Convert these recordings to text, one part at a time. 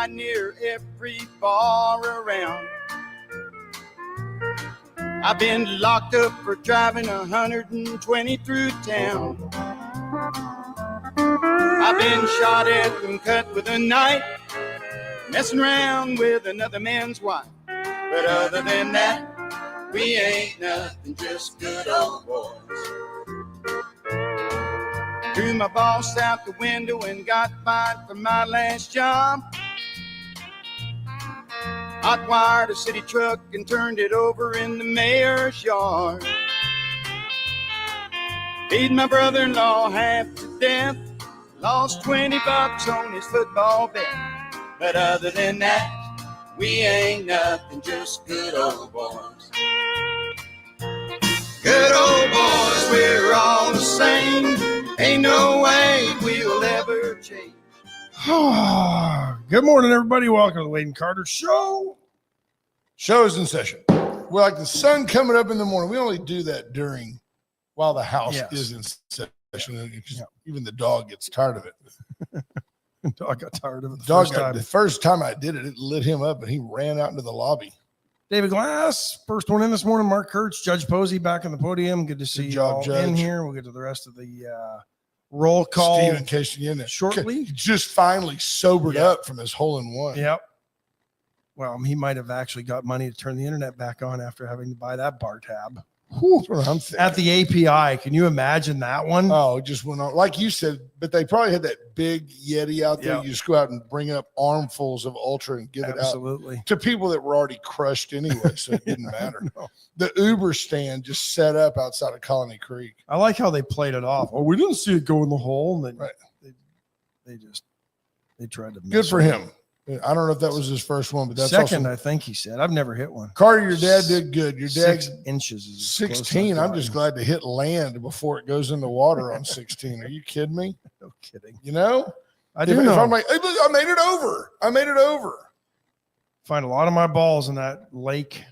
by near every bar around. I've been locked up for driving 120 through town. I've been shot at and cut with a knife, messing around with another man's wife. But other than that, we ain't nothing, just good old boys. Threw my boss out the window and got fired from my last job. Hot-wired a city truck and turned it over in the mayor's yard. Paid my brother-in-law half to death. Lost $20 on his football bet. But other than that, we ain't nothing, just good old boys. Good old boys, we're all the same. Ain't no way we'll ever change. Good morning, everybody. Welcome to the Wade and Carter Show. Show's in session. We're like the sun coming up in the morning. We only do that while the house is in session. Yeah. Even the dog gets tired of it. The dog got tired of it The first time I did it, it lit him up, and he ran out into the lobby. David Glass, first one in this morning. Mark Kurtz, Judge Posey back on the podium. Good to see you all in here. We'll get to the rest of the roll call. Stephen Casey shortly. Just finally sobered up from his hole-in-one. Yep. Well, he might have actually got money to turn the internet back on after having to buy that bar tab. That's what I'm thinking. At the API. Can you imagine that one? Oh, it just went on. Like you said, but they probably had that big Yeti out there. Yep. You just go out and bring up armfuls of Ultra and get it out to people that were already crushed anyway, so it didn't matter. No. The Uber stand just set up outside of Colony Creek. I like how they played it off. Oh, we didn't see it go in the hole. And they tried to. Good for him. I don't know if that was his first one, but that's second. I think he said. I've never hit one. Carter, your dad did good. Your dad 6 inches is 16. I'm just glad to hit land before it goes in the water on 16. Are you kidding me? No kidding. You know, I do know. If I'm like, hey, I made it over. I made it over. Find a lot of my balls in that lake.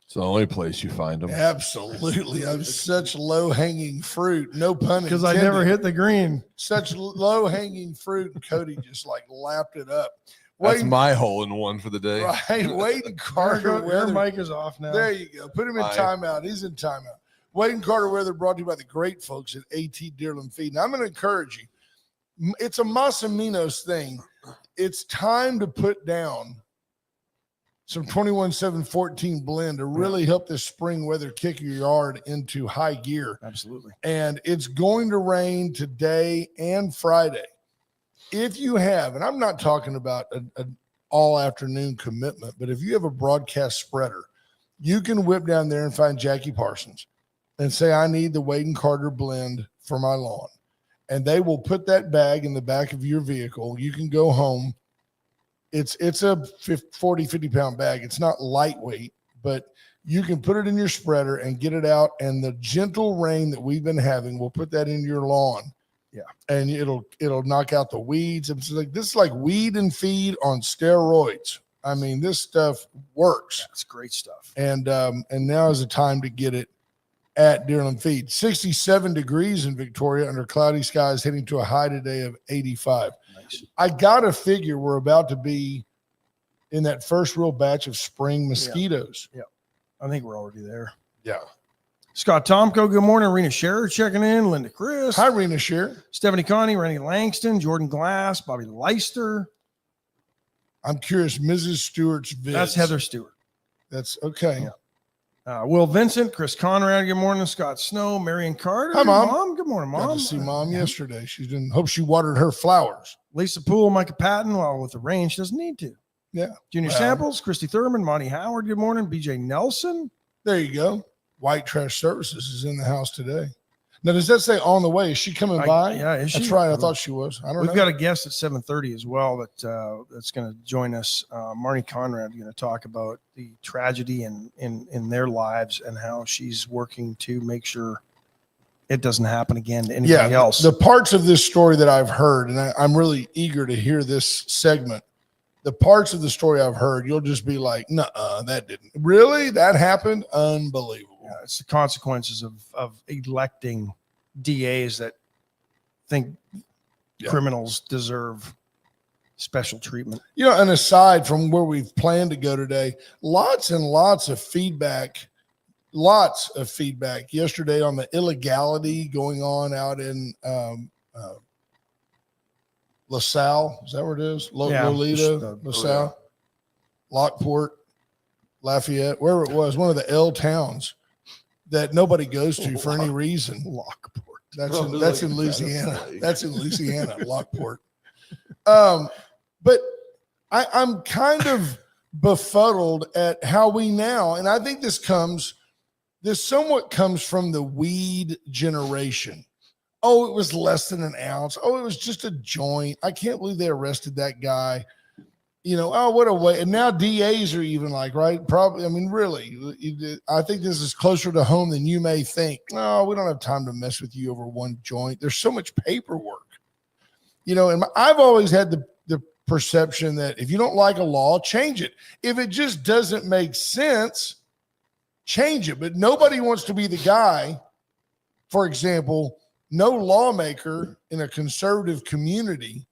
It's the only place you find them. Absolutely. I'm such low-hanging fruit. No pun intended. Because I never hit the green. Such low-hanging fruit. And Cody just like lapped it up. That's my hole-in-one for the day. Right. Wade and Carter Weather. Your mic is off now. There you go. Put him in timeout. He's in timeout. Wade and Carter Weather brought to you by the great folks at AT Deerland Feed. And I'm going to encourage you. It's a Masaminos thing. It's time to put down some 21-7-14 blend to really help this spring weather kick your yard into high gear. Absolutely. And it's going to rain today and Friday. If you have, and I'm not talking about an all afternoon commitment, but if you have a broadcast spreader, you can whip down there and find Jackie Parsons and say, I need the Wade and Carter blend for my lawn. And they will put that bag in the back of your vehicle. You can go home. It's a 40, 50-pound bag. It's not lightweight, but you can put it in your spreader and get it out. And the gentle rain that we've been having will put that in your lawn. Yeah. And it'll knock out the weeds. It's like this is like weed and feed on steroids. I mean, this stuff works. That's great stuff. And now is the time to get it at Deerland Feed. 67 degrees in Victoria under cloudy skies, heading to a high today of 85. Nice. I gotta figure we're about to be in that first real batch of spring mosquitoes. Yeah. I think we're already there. Yeah. Scott Tomko, good morning. Rena Scherer checking in. Linda Chris. Hi, Rena Scherer. Stephanie Connie, Rennie Langston, Jordan Glass, Bobby Leister. I'm curious, Mrs. Stewart's vids. That's Heather Stewart. That's okay. Yeah. Will Vincent, Chris Conrad, good morning. Scott Snow, Marion Carter. Hi, Mom. Good morning, Mom. Got to see Mom yesterday. She didn't hope she watered her flowers. Lisa Poole, Micah Patton. Well, with the rain, she doesn't need to. Yeah. Junior Samples, Christy Thurman, Monty Howard, good morning. BJ Nelson. There you go. White Trash Services is in the house today. Now, does that say on the way? Is she coming by? Yeah, is she? That's right. I thought she was. I don't know. We've got a guest at 7:30 as well that's going to join us. Marnie Conrad going to talk about the tragedy in their lives and how she's working to make sure it doesn't happen again to anybody else. The parts of this story that I've heard, and I'm really eager to hear this segment. The parts of the story I've heard, you'll just be like, "Nuh-uh, that didn't really. That happened. Unbelievable." Yeah, it's the consequences of electing DAs that think criminals deserve special treatment. And aside from where we've planned to go today, lots and lots of feedback yesterday on the illegality going on out in LaSalle. Is that where it is? Lolita, LaSalle, Lockport, Lafayette, wherever it was, one of the L towns that nobody goes to for any reason. Lockport. That's in Louisiana. That's in Louisiana, Lockport. But I'm kind of befuddled at how we now, and I think this somewhat comes from the weed generation. Oh, it was less than an ounce. Oh, it was just a joint. I can't believe they arrested that guy. Oh, what a way. And now DAs are even like, right? Probably, I mean, really, I think this is closer to home than you may think. No, we don't have time to mess with you over one joint. There's so much paperwork. And I've always had the perception that if you don't like a law, change it. If it just doesn't make sense, change it. But nobody wants to be the guy, for example, no lawmaker in a conservative community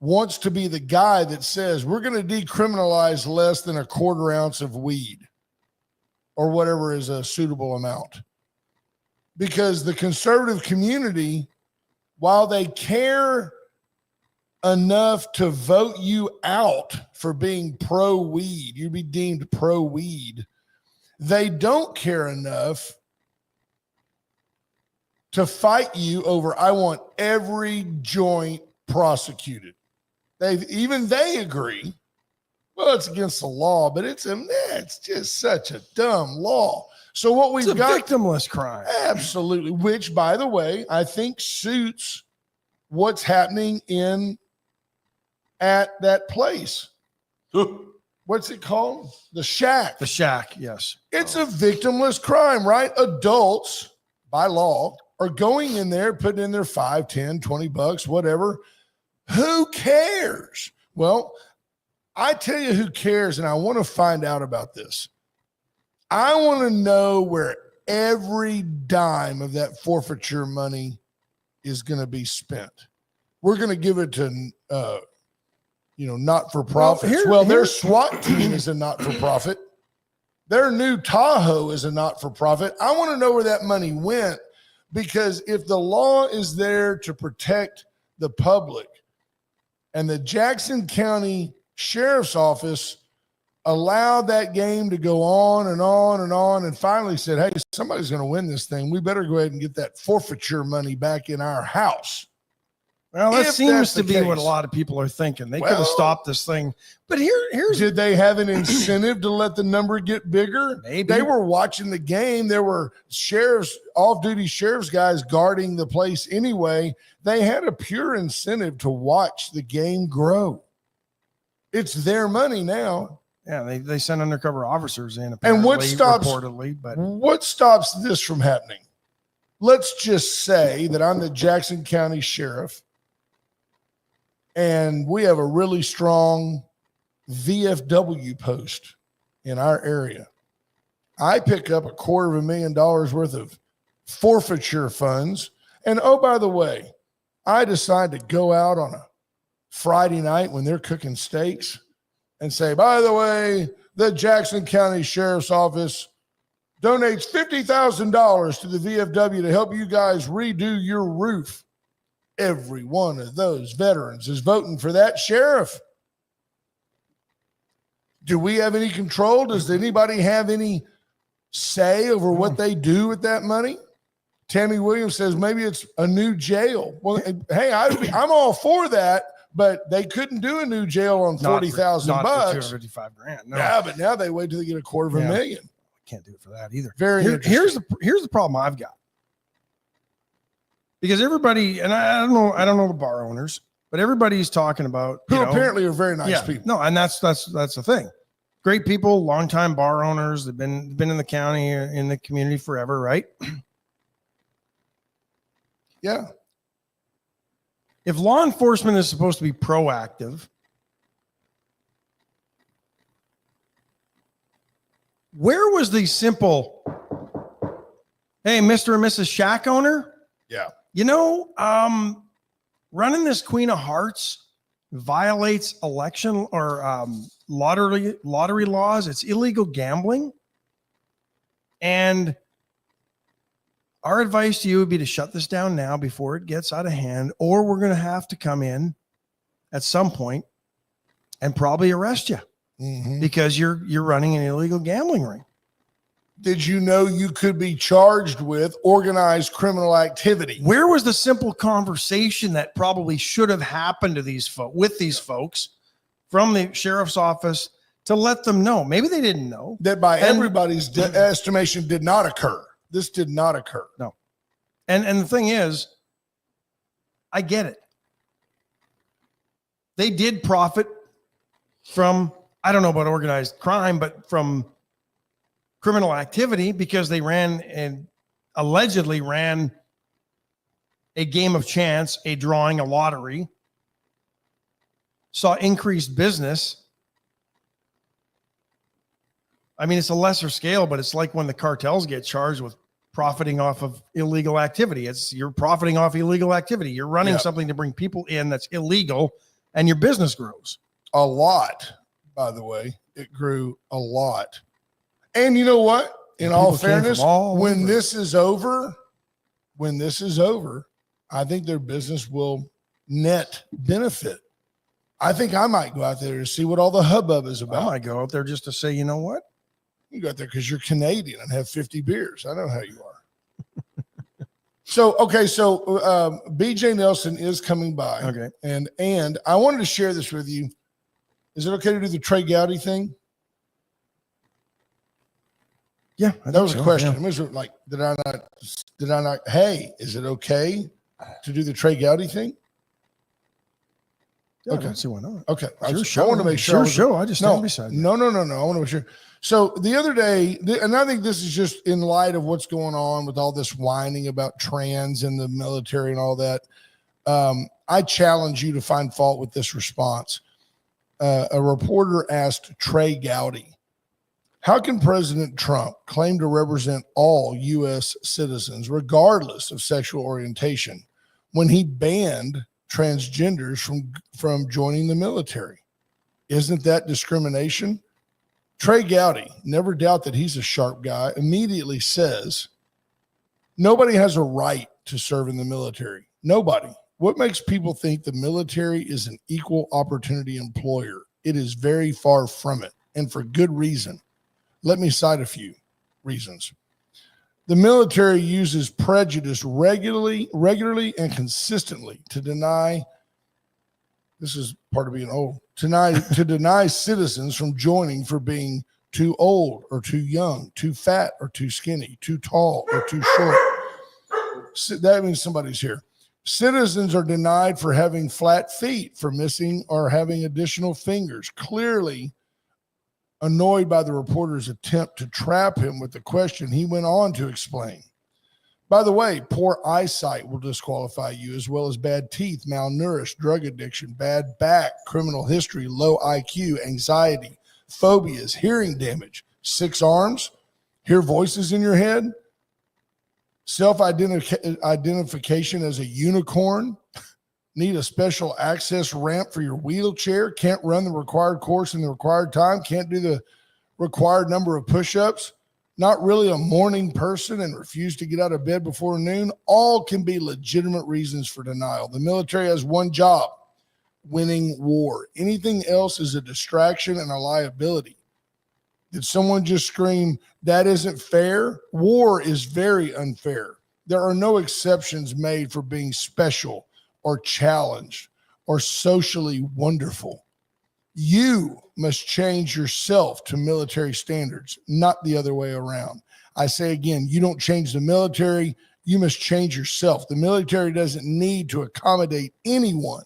wants to be the guy that says we're going to decriminalize less than a quarter ounce of weed or whatever is a suitable amount. Because the conservative community, while they care enough to vote you out for being pro-weed, you'd be deemed pro-weed, they don't care enough to fight you over, I want every joint prosecuted. They agree. Well, it's against the law, but it's just such a dumb law. So what we've got, victimless crime. Absolutely. Which, by the way, I think suits what's happening at that place. What's it called? The Shack. The Shack, yes. It's a victimless crime, right? Adults, by law, are going in there, putting in their $5, $10, $20, whatever. Who cares? Well, I tell you who cares, and I want to find out about this. I want to know where every dime of that forfeiture money is going to be spent. We're going to give it to, not-for-profits. Their SWAT team is a not-for-profit. Their new Tahoe is a not-for-profit. I want to know where that money went, because if the law is there to protect the public and the Jackson County Sheriff's Office allowed that game to go on and on and on and finally said, hey, somebody's going to win this thing. We better go ahead and get that forfeiture money back in our house. Well, that seems to be what a lot of people are thinking. They could have stopped this thing. But here's did they have an incentive to let the number get bigger? Maybe. They were watching the game. There were off-duty sheriff's guys guarding the place anyway. They had a pure incentive to watch the game grow. It's their money now. Yeah, they sent undercover officers in, and what stops this from happening? Let's just say that I'm the Jackson County Sheriff, and we have a really strong VFW post in our area. I pick up $250,000 worth of forfeiture funds. And oh, by the way, I decide to go out on a Friday night when they're cooking steaks and say, by the way, the Jackson County Sheriff's Office donates $50,000 to the VFW to help you guys redo your roof. Every one of those veterans is voting for that sheriff. Do we have any control? Does anybody have any say over what they do with that money? Tammy Williams says maybe it's a new jail. Well, hey, I'm all for that, but they couldn't do a new jail on $40,000. Not for $255,000. No. Yeah, but now they wait till they get $250,000. Can't do it for that either. Very interesting. Here's the problem I've got. Because everybody, and I don't know the bar owners, but everybody's talking about who apparently are very nice people. No, and that's the thing. Great people, longtime bar owners. They've been in the county, in the community forever, right? Yeah. If law enforcement is supposed to be proactive, where was the simple, hey, Mr. and Mrs. Shack owner? Yeah. Running this Queen of Hearts violates election or lottery laws. It's illegal gambling. And our advice to you would be to shut this down now before it gets out of hand, or we're going to have to come in at some point and probably arrest you because you're running an illegal gambling ring. Did you know you could be charged with organized criminal activity? Where was the simple conversation that probably should have happened to these folks from the sheriff's office to let them know? Maybe they didn't know. That by everybody's estimation did not occur. This did not occur. No. And the thing is, I get it. They did profit from, I don't know about organized crime, but from criminal activity because they allegedly ran a game of chance, a drawing, a lottery, saw increased business. I mean, it's a lesser scale, but it's like when the cartels get charged with profiting off of illegal activity. You're profiting off illegal activity. You're running something to bring people in that's illegal, and your business grows. A lot, by the way. It grew a lot. And you know what? In all fairness, when this is over, I think their business will net benefit. I think I might go out there to see what all the hubbub is about. I might go out there just to say, you know what? You go out there because you're Canadian and have 50 beers. I know how you are. So BJ Nelson is coming by. Okay. And I wanted to share this with you. Is it okay to do the Trey Gowdy thing? Yeah, that was a question. Yeah. I mean, like, did I not? Hey, is it okay to do the Trey Gowdy thing? Yeah, okay. I don't see why not. Okay. I want to make sure. I just stand beside you. No. I want to make sure. So the other day, and I think this is just in light of what's going on with all this whining about trans in the military and all that. I challenge you to find fault with this response. A reporter asked Trey Gowdy, how can President Trump claim to represent all U.S. citizens, regardless of sexual orientation, when he banned transgenders from joining the military? Isn't that discrimination? Trey Gowdy, never doubt that he's a sharp guy, immediately says, nobody has a right to serve in the military. Nobody. What makes people think the military is an equal opportunity employer? It is very far from it, and for good reason. Let me cite a few reasons. The military uses prejudice regularly and consistently to deny, this is part of being old, to deny citizens from joining for being too old or too young, too fat or too skinny, too tall or too short. That means somebody's here. Citizens are denied for having flat feet, for missing or having additional fingers. Clearly annoyed by the reporter's attempt to trap him with the question, he went on to explain. By the way, poor eyesight will disqualify you, as well as bad teeth, malnourished, drug addiction, bad back, criminal history, low IQ, anxiety, phobias, hearing damage, 6 arms, hear voices in your head, self-identification as a unicorn, need a special access ramp for your wheelchair, can't run the required course in the required time, can't do the required number of push-ups, not really a morning person and refuse to get out of bed before noon, all can be legitimate reasons for denial. The military has one job, winning war. Anything else is a distraction and a liability. Did someone just scream, that isn't fair? War is very unfair. There are no exceptions made for being special or challenged or socially wonderful. You must change yourself to military standards, not the other way around. I say again, you don't change the military, you must change yourself. The military doesn't need to accommodate anyone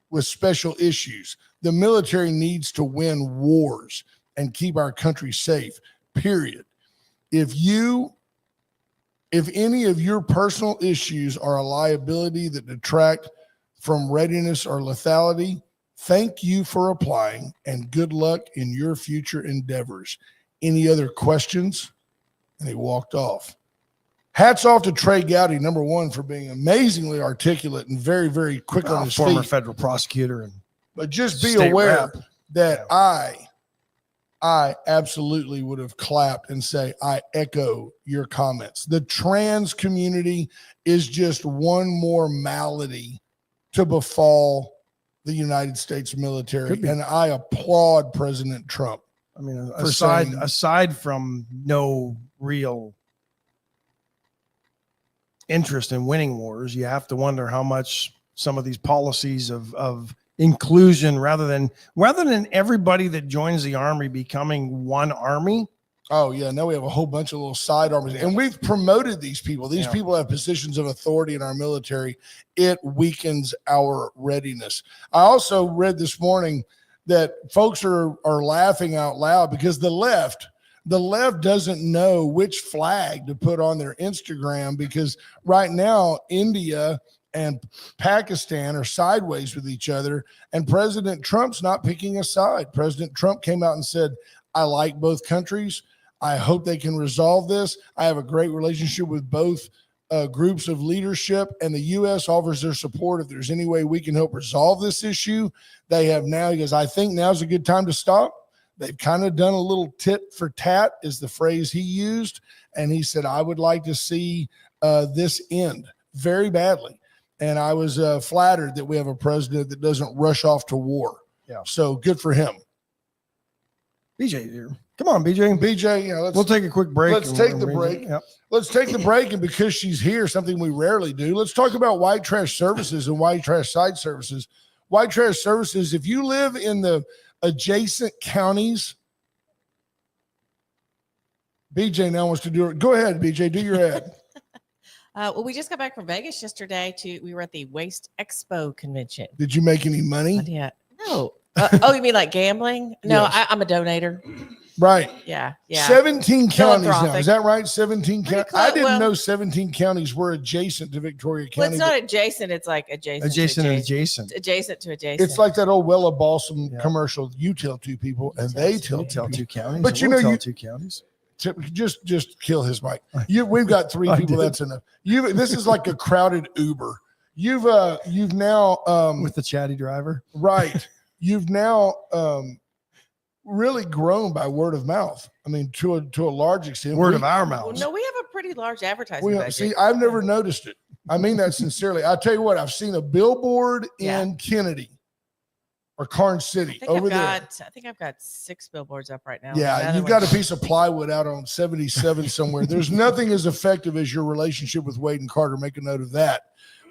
with special issues. The military needs to win wars and keep our country safe, period. If any of your personal issues are a liability that detract from readiness or lethality, thank you for applying and good luck in your future endeavors. Any other questions? And he walked off. Hats off to Trey Gowdy, number one, for being amazingly articulate and very, very quick on his former feet. federal prosecutor and But just be State aware rep. that Yeah. I absolutely would have clapped and say, I echo your comments. The trans community is just one more malady to befall the United States military. Could be. And I applaud President Trump. I mean, For aside saying- aside from no real interest in winning wars, you have to wonder how much some of these policies of inclusion, rather than everybody that joins the army becoming one army. Oh, yeah. Now we have a whole bunch of little side armies. And we've promoted these people. These Yeah. people have positions of authority in our military. It weakens our readiness. I also read this morning that folks are laughing out loud because the left doesn't know which flag to put on their Instagram, because right now India and Pakistan are sideways with each other, and President Trump's not picking a side. President Trump came out and said, I like both countries. I hope they can resolve this. I have a great relationship with both groups of leadership, and the U.S. offers their support if there's any way we can help resolve this issue. They have now, he goes, I think now's a good time to stop. They've kind of done a little tit for tat is the phrase he used. And he said, I would like to see this end very badly. And I was flattered that we have a president that doesn't rush off to war. Yeah. So good for him. BJ here. Come on, BJ. BJ, you know, We'll take a quick break. let's take the break. Yep. Let's take the break. And because she's here, something we rarely do, let's talk about white trash services and white trash site services. White trash services, if you live in the adjacent counties, BJ now wants to do it. Go ahead, BJ, do your ad. Well, we just got back from Vegas yesterday. We were at the Waste Expo convention. Did you make any money? Yeah. No. Oh, you mean like gambling? No, Yes. I'm a donator. Right. Yeah. Yeah. 17 counties now. Philanthropic. Is that right? 17 Pretty counties. close. I didn't Well- know 17 counties were adjacent to Victoria Well, County. it's not adjacent. It's like adjacent. Adjacent to and adjacent. adjacent. Adjacent to adjacent. It's like that old Wella Balsam Yeah. commercial. You tell two people and they tell We'll two tell people. two counties. But you We'll know, tell you- two counties. Just kill his mic. We've got three I people. did. That's enough. This is like a crowded Uber. You've now With the chatty driver. right. You've now really grown by word of mouth. I mean, to a large extent. Word of our Well, mouths. no, we have a pretty large advertising budget. See, I've never noticed it. I mean that sincerely. I'll tell you what, I've seen a billboard Yeah. in Kennedy or Karn City I over there. think I've got 6 billboards up right now. Yeah, Another you've one- got a piece of plywood out on 77 somewhere. There's nothing as effective as your relationship with Wade and Carter. Make a note of that.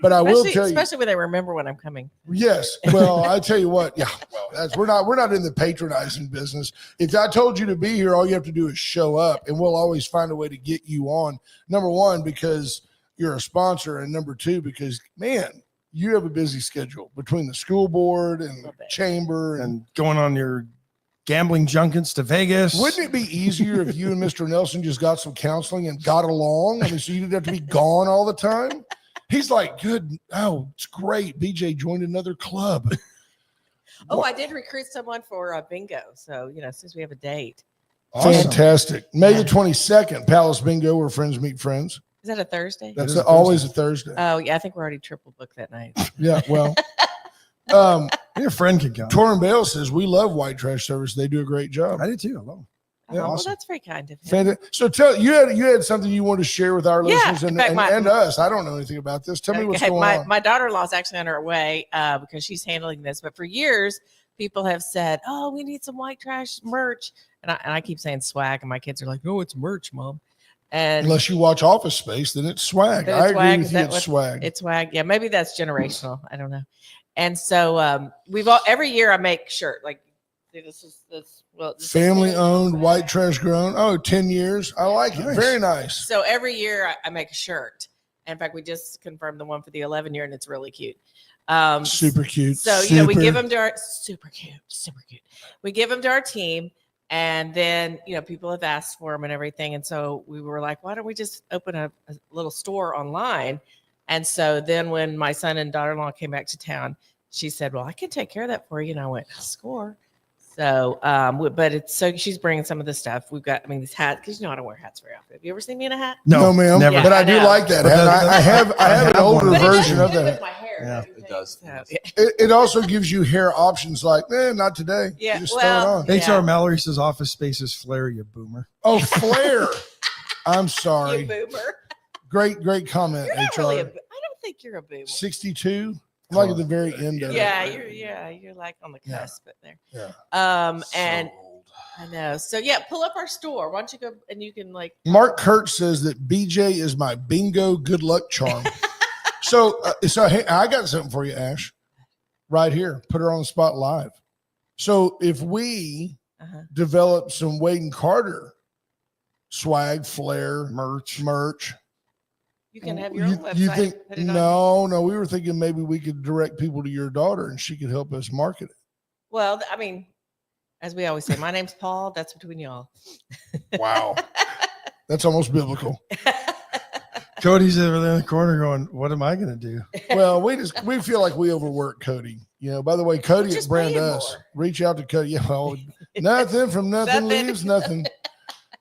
But I will tell you, especially when they remember when I'm coming. yes. Well, I tell you what. Yeah. Well, we're not in the patronizing business. If I told you to be here, all you have to do is show up, and we'll always find a way to get you on. Number one, because you're a sponsor, and number two, because man, you have a busy schedule between the school board and the chamber. And going on your gambling junkets to Vegas. Wouldn't it be easier if you and Mr. Nelson just got some counseling and got along? I mean, so you didn't have to be gone all the time. He's like, good. Oh, it's great. BJ joined another club. Oh, I did recruit someone for bingo. So, since we have a date. Awesome. Fantastic. May Yeah. the 22nd, Palace Bingo, where friends meet friends. Is that a Thursday? That's is a always a Thursday. Oh, yeah. I think we're already triple booked that night. Yeah, well, Your friend can come. Torrin Bale says we love white trash service. They do a great job. I did too. I love 'em. Yeah, Well, awesome. that's very kind of him. Fanta- So tell you had something you wanted to share with our Yeah, listeners in and, fact, and, my- and us. I don't know anything about this. Tell me what's Okay, going my, on. My daughter-in-law is actually on her way because she's handling this. But for years, people have said, "Oh, we need some white trash merch," and I keep saying swag, and my kids are like, "No, it's merch, mom." And Unless you watch Office Space, then it's swag. Then I it's agree swag. with Is you. that It's what- swag. it's swag. Yeah, maybe that's generational. I don't know. And so every year I make shirt like this is Family owned, white trash grown. Oh, 10 years. I like it. Nice. Very nice. So every year I make a shirt. In fact, we just confirmed the one for the 11 year, and it's really cute. Super cute. So we give them to our super cute. We give them to our team, and then people have asked for them and everything, and so we were like, why don't we just open a little store online? And so then when my son and daughter-in-law came back to town, she said, well, I can take care of that for you, and I went, score. So, but it's so she's bringing some of the stuff we've got. I mean, these hats, because you know I don't wear hats very often. Have you ever seen me in a hat? No, ma'am. never. But Yeah, I do I know. like that. But And that- I have an have older one. But it does version of good that. with my hair. Yeah. don't you It think? does. So, It also gives you hair options like, not today. Yeah, You just well, throw it on. yeah. HR Mallory says office space is flare, you boomer. Oh, flare. I'm You sorry. boomer. Great comment, You're not HR. really I don't think you're a boomer. 62. I'm like at the very end of Yeah, it. you're like on the Yeah. cusp there. Yeah. And So old. I know. So yeah, pull up our store. Why don't you go and you can like Mark Kurt says that BJ is my bingo good luck charm. so hey, I got something for you, Ash. Right here. Put her on the spot live. So if we develop some Wade and Carter swag, flair, merch, you can have your own website. you think put it on. no, we were thinking maybe we could direct people to your daughter and she could help us market it. Well, I mean, as we always say, my name's Paul. That's between y'all. Wow. That's almost biblical. Cody's over there in the corner going, what am I going to do? Well, we feel like we overwork Cody. By the way, Cody Just at Brand pay him Us. more. Reach out to Cody. Yeah, well, nothing from nothing Nothing. leaves nothing.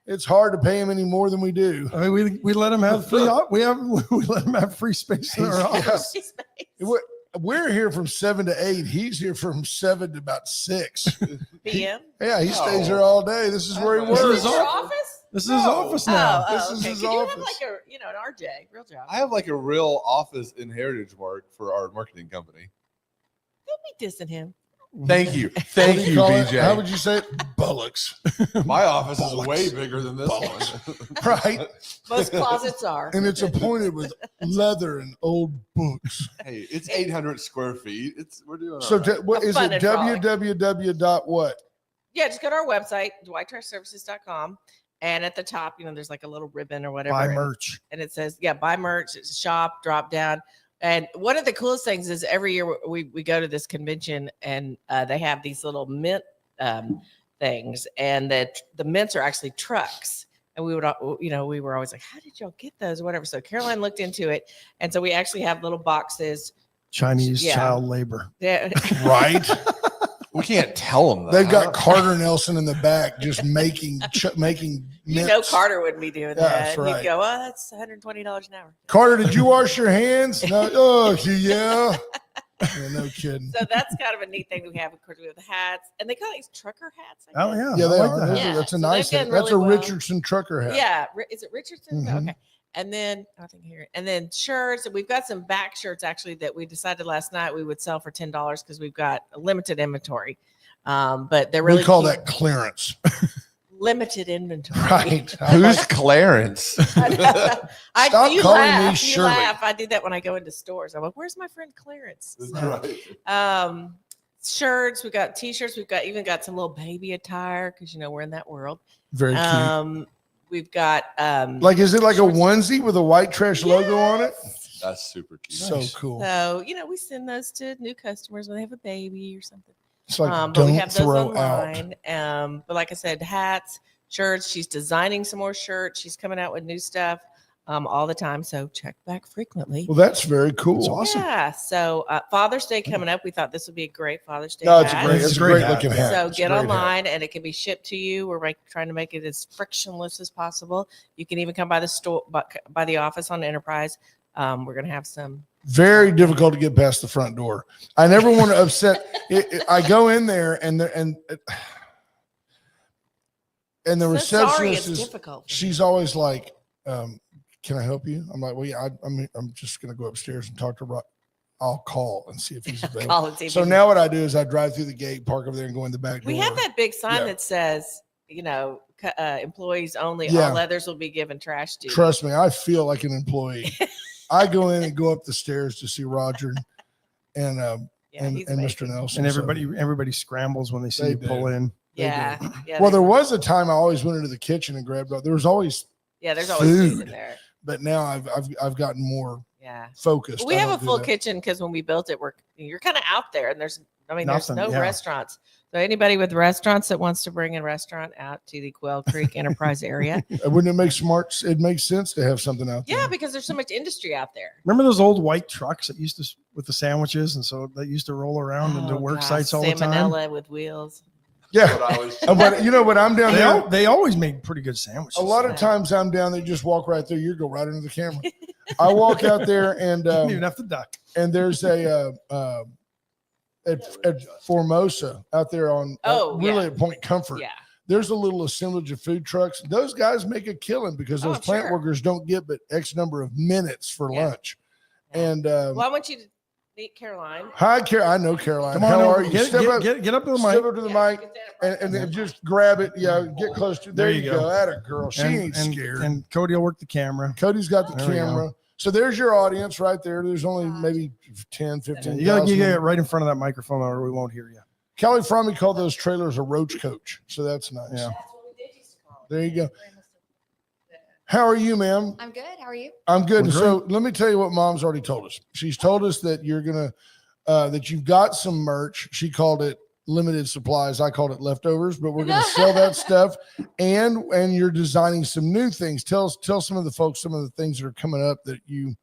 It's hard to pay him any more than we do. I mean, we let him have free. We let him have free space in our Yeah. office. We're here from 7 to 8. He's here from 7 to about 6. PM. Yeah, he stays there all day. This is where he This works. is your all- office? This is his office now. This is okay. his Could you have office. like an RJ, real job? I have like a real office in Heritage Mark for our marketing company. Don't be dissing him. Thank you. What do Thank you, call it? BJ. How would you say it? Bullocks. My office is Bollocks. way bigger than this Bollocks. one. Right. Most closets are. And it's appointed with leather and old books. Hey, it's 800 square feet. We're doing So all right. what A is fun it? and frolic. www.what? Yeah, just go to our website, dwighttrashservices.com. And at the top, there's like a little ribbon or whatever. Buy and- merch. And it says, buy merch, it's shop, drop down. And one of the coolest things is every year we go to this convention and they have these little mint things, and that the mints are actually trucks. And we would, we were always like, how did y'all get those? Or whatever. So Caroline looked into it. And so we actually have little boxes. Chinese Yeah. child labor. That, Right. We can't tell them that. They've got Carter Nelson in the back just making mints. Carter wouldn't be doing Yeah, that. that's right. He'd go, oh, that's $120 an hour. Carter, did you wash your hands? No. Oh, yeah. Yeah, no kidding. So that's kind of a neat thing we have. Of course, we have the hats, and they call these trucker hats. I Oh guess. yeah. Yeah, I they like are. that. That's, Yeah, that's a so nice they've thing. done That's a really well. Richardson trucker hat. Yeah, is it Richardson? Mhm. Okay. And then I think here, and then shirts. We've got some back shirts actually that we decided last night we would sell for $10 because we've got a limited inventory. But they're really We call cute. that clearance. Limited inventory. Right. Who's Clarence? I know. Stop you calling me laugh, you Shirley. laugh. I do that when I go into stores. I'm like, "Where's my friend Clarence?" So, Right. shirts. We got t-shirts. We've even got some little baby attire because we're in that world. Very cute. We've got Like, is it like a shorts. onesie with a white trash logo on it? Yes. That's super cute. So Nice. cool. So we send those to new customers when they have a baby or something. It's like, But we don't have those throw out. online. But like I said, hats, shirts. She's designing some more shirts. She's coming out with new stuff all the time. So check back frequently. Well, that's very cool. It's awesome. Yeah. So Father's Day coming up. We thought this would be a great Father's Day. No, it's a hat. great, It's it's a a great great looking hat. hat. So It's a get great hat. online and it can be shipped to you. We're trying to make it as frictionless as possible. You can even come by the store, by the office on Enterprise. We're gonna have some. Very difficult to get past the front door. I never want to upset. I go in there and the So sorry, receptionist it's is. difficult. for She's you. always like, "Can I help you?" I'm like, "Well, yeah, I'm just gonna go upstairs and talk to Rob. I'll call and see if he's available." Call and see if So you- now what I do is I drive through the gate, park over there, and go in the back door. we have that big sign Yeah. that says, employees only. Yeah. All others will be given trash duty. Trust me, I feel like an employee. I go in and go up the stairs to see Roger and Yeah, he's and amazing. Mr. Nelson. And So everybody scrambles when they see They you do. pull in. Yeah, yeah. well, they- there was a time I always went into the kitchen and grabbed. There was always, yeah, there's always food in food. there. but now I've gotten more Yeah. focused. But we I have a don't do full that. kitchen because when we built it, you're kind of out there, and there's Nothing, no yeah. restaurants. So anybody with restaurants that wants to bring a restaurant out to the Quail Creek Enterprise area, Wouldn't it make smart? It makes sense to have something out there. yeah, because there's so much industry out there. Remember those old white trucks that used to with the sandwiches, and so they used to roll around into Oh, work gosh, sites all the time. salmonella with wheels. Yeah. What I was. But you know what? I'm down there. They always make pretty good sandwiches. A lot of times I'm down there, just walk right through. You go right into the camera. I walk out there and You don't even have to duck. and there's a at Formosa out there on really at Point Comfort. Yeah. There's a little assemblage of food trucks. Those guys make a killing because those plant workers don't get but X number of minutes for lunch. And Well, I want you to meet Caroline. hi, I know Caroline. Come on, How over. are you? Get up to the Step mic. up to the mic and then just grab it. Yeah, get close to. There you go. At a girl. She ain't and, scared. And Cody will work the camera. Cody's got the There we camera. So there's your audience right there. There's only maybe 10, 15. You gotta get right in front of that microphone or we won't hear you. Kelly Frommy called those trailers a roach coach. So that's nice. Yeah. There you go. How are you, ma'am? I'm good. How are you? I'm good. We're So let me tell you what Mom's already told us. She's told us that you're gonna that you've got some merch. She called it limited supplies. I called it leftovers, but we're gonna sell that stuff. And you're designing some new things. Tell some of the folks some of the things that are coming up that you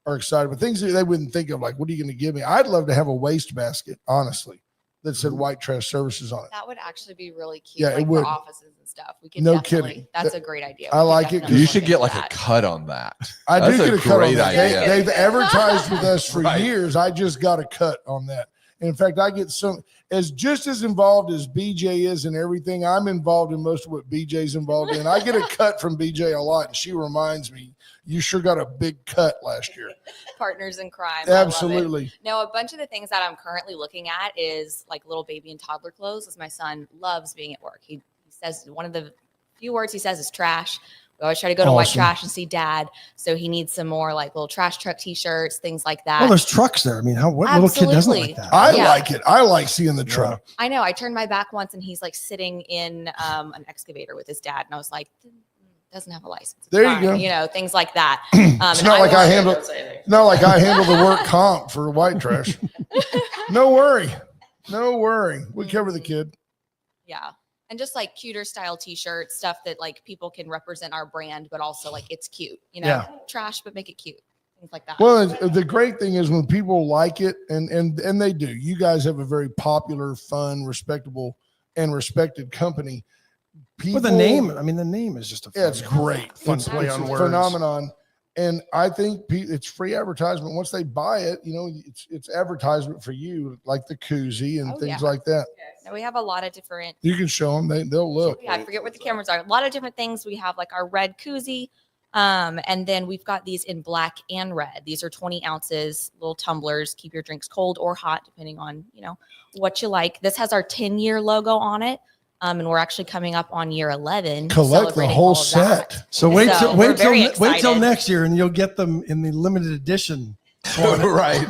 are excited about. Things that they wouldn't think of, like what are you gonna give me? I'd love to have a waste basket, honestly, that said White Trash Services on it. That would actually be really cute. Yeah, it like would. for offices and stuff. We could No definitely, kidding. That's a great idea. I We could like it. definitely You look should get into like that. a cut on that. I That's do a get a cut on great that. idea. They've advertised with us for Right. years. I just got a cut on that. And in fact, I get just as involved as BJ is in everything. I'm involved in most of what BJ's involved in. I get a cut from BJ a lot, and she reminds me, "You sure got a big cut last year." Partners in crime. I love it. Absolutely. No, a bunch of the things that I'm currently looking at is like little baby and toddler clothes, because my son loves being at work. He says one of the few words he says is trash. We always try to go to White Awesome. Trash and see Dad. So he needs some more like little trash truck T-shirts, things like that. Well, there's trucks there. I mean, what little kid doesn't like that? I Yeah. like it. I like seeing the truck. I know. I turned my back once and he's like sitting in an excavator with his dad. And I was like, doesn't have a license. It's There you fine," go. You know, things like that. It's and not like I wanted- handle. Not like I handle the work comp for White Trash. No worry. No worry. We cover the kid. Yeah. And just like cuter style T-shirts, stuff that like people can represent our brand, but also like it's cute, you know, Yeah. trash, but make it cute. Things like that. Well, the great thing is when people like it, and they do. You guys have a very popular, fun, respectable, and respected company. People, With the name, I mean, the name is just a fun, yeah, it's great. fun It's play a on words. phenomenon. And I think it's free advertisement. Once they buy it, you know, it's advertisement for you, like the koozie and Oh, things yeah. like that. Now we have a lot of different, You can show them; they'll look. I forget what the cameras are. A lot of different things. We have like our red koozie. And then we've got these in black and red. These are 20 ounces, little tumblers, keep your drinks cold or hot, depending on, you know, what you like. This has our 10-year logo on it. And we're actually coming up on year 11. Collect the celebrating whole all of that. set. So wait So till we're very wait till excited. next year, and you'll get them in the limited edition. Right.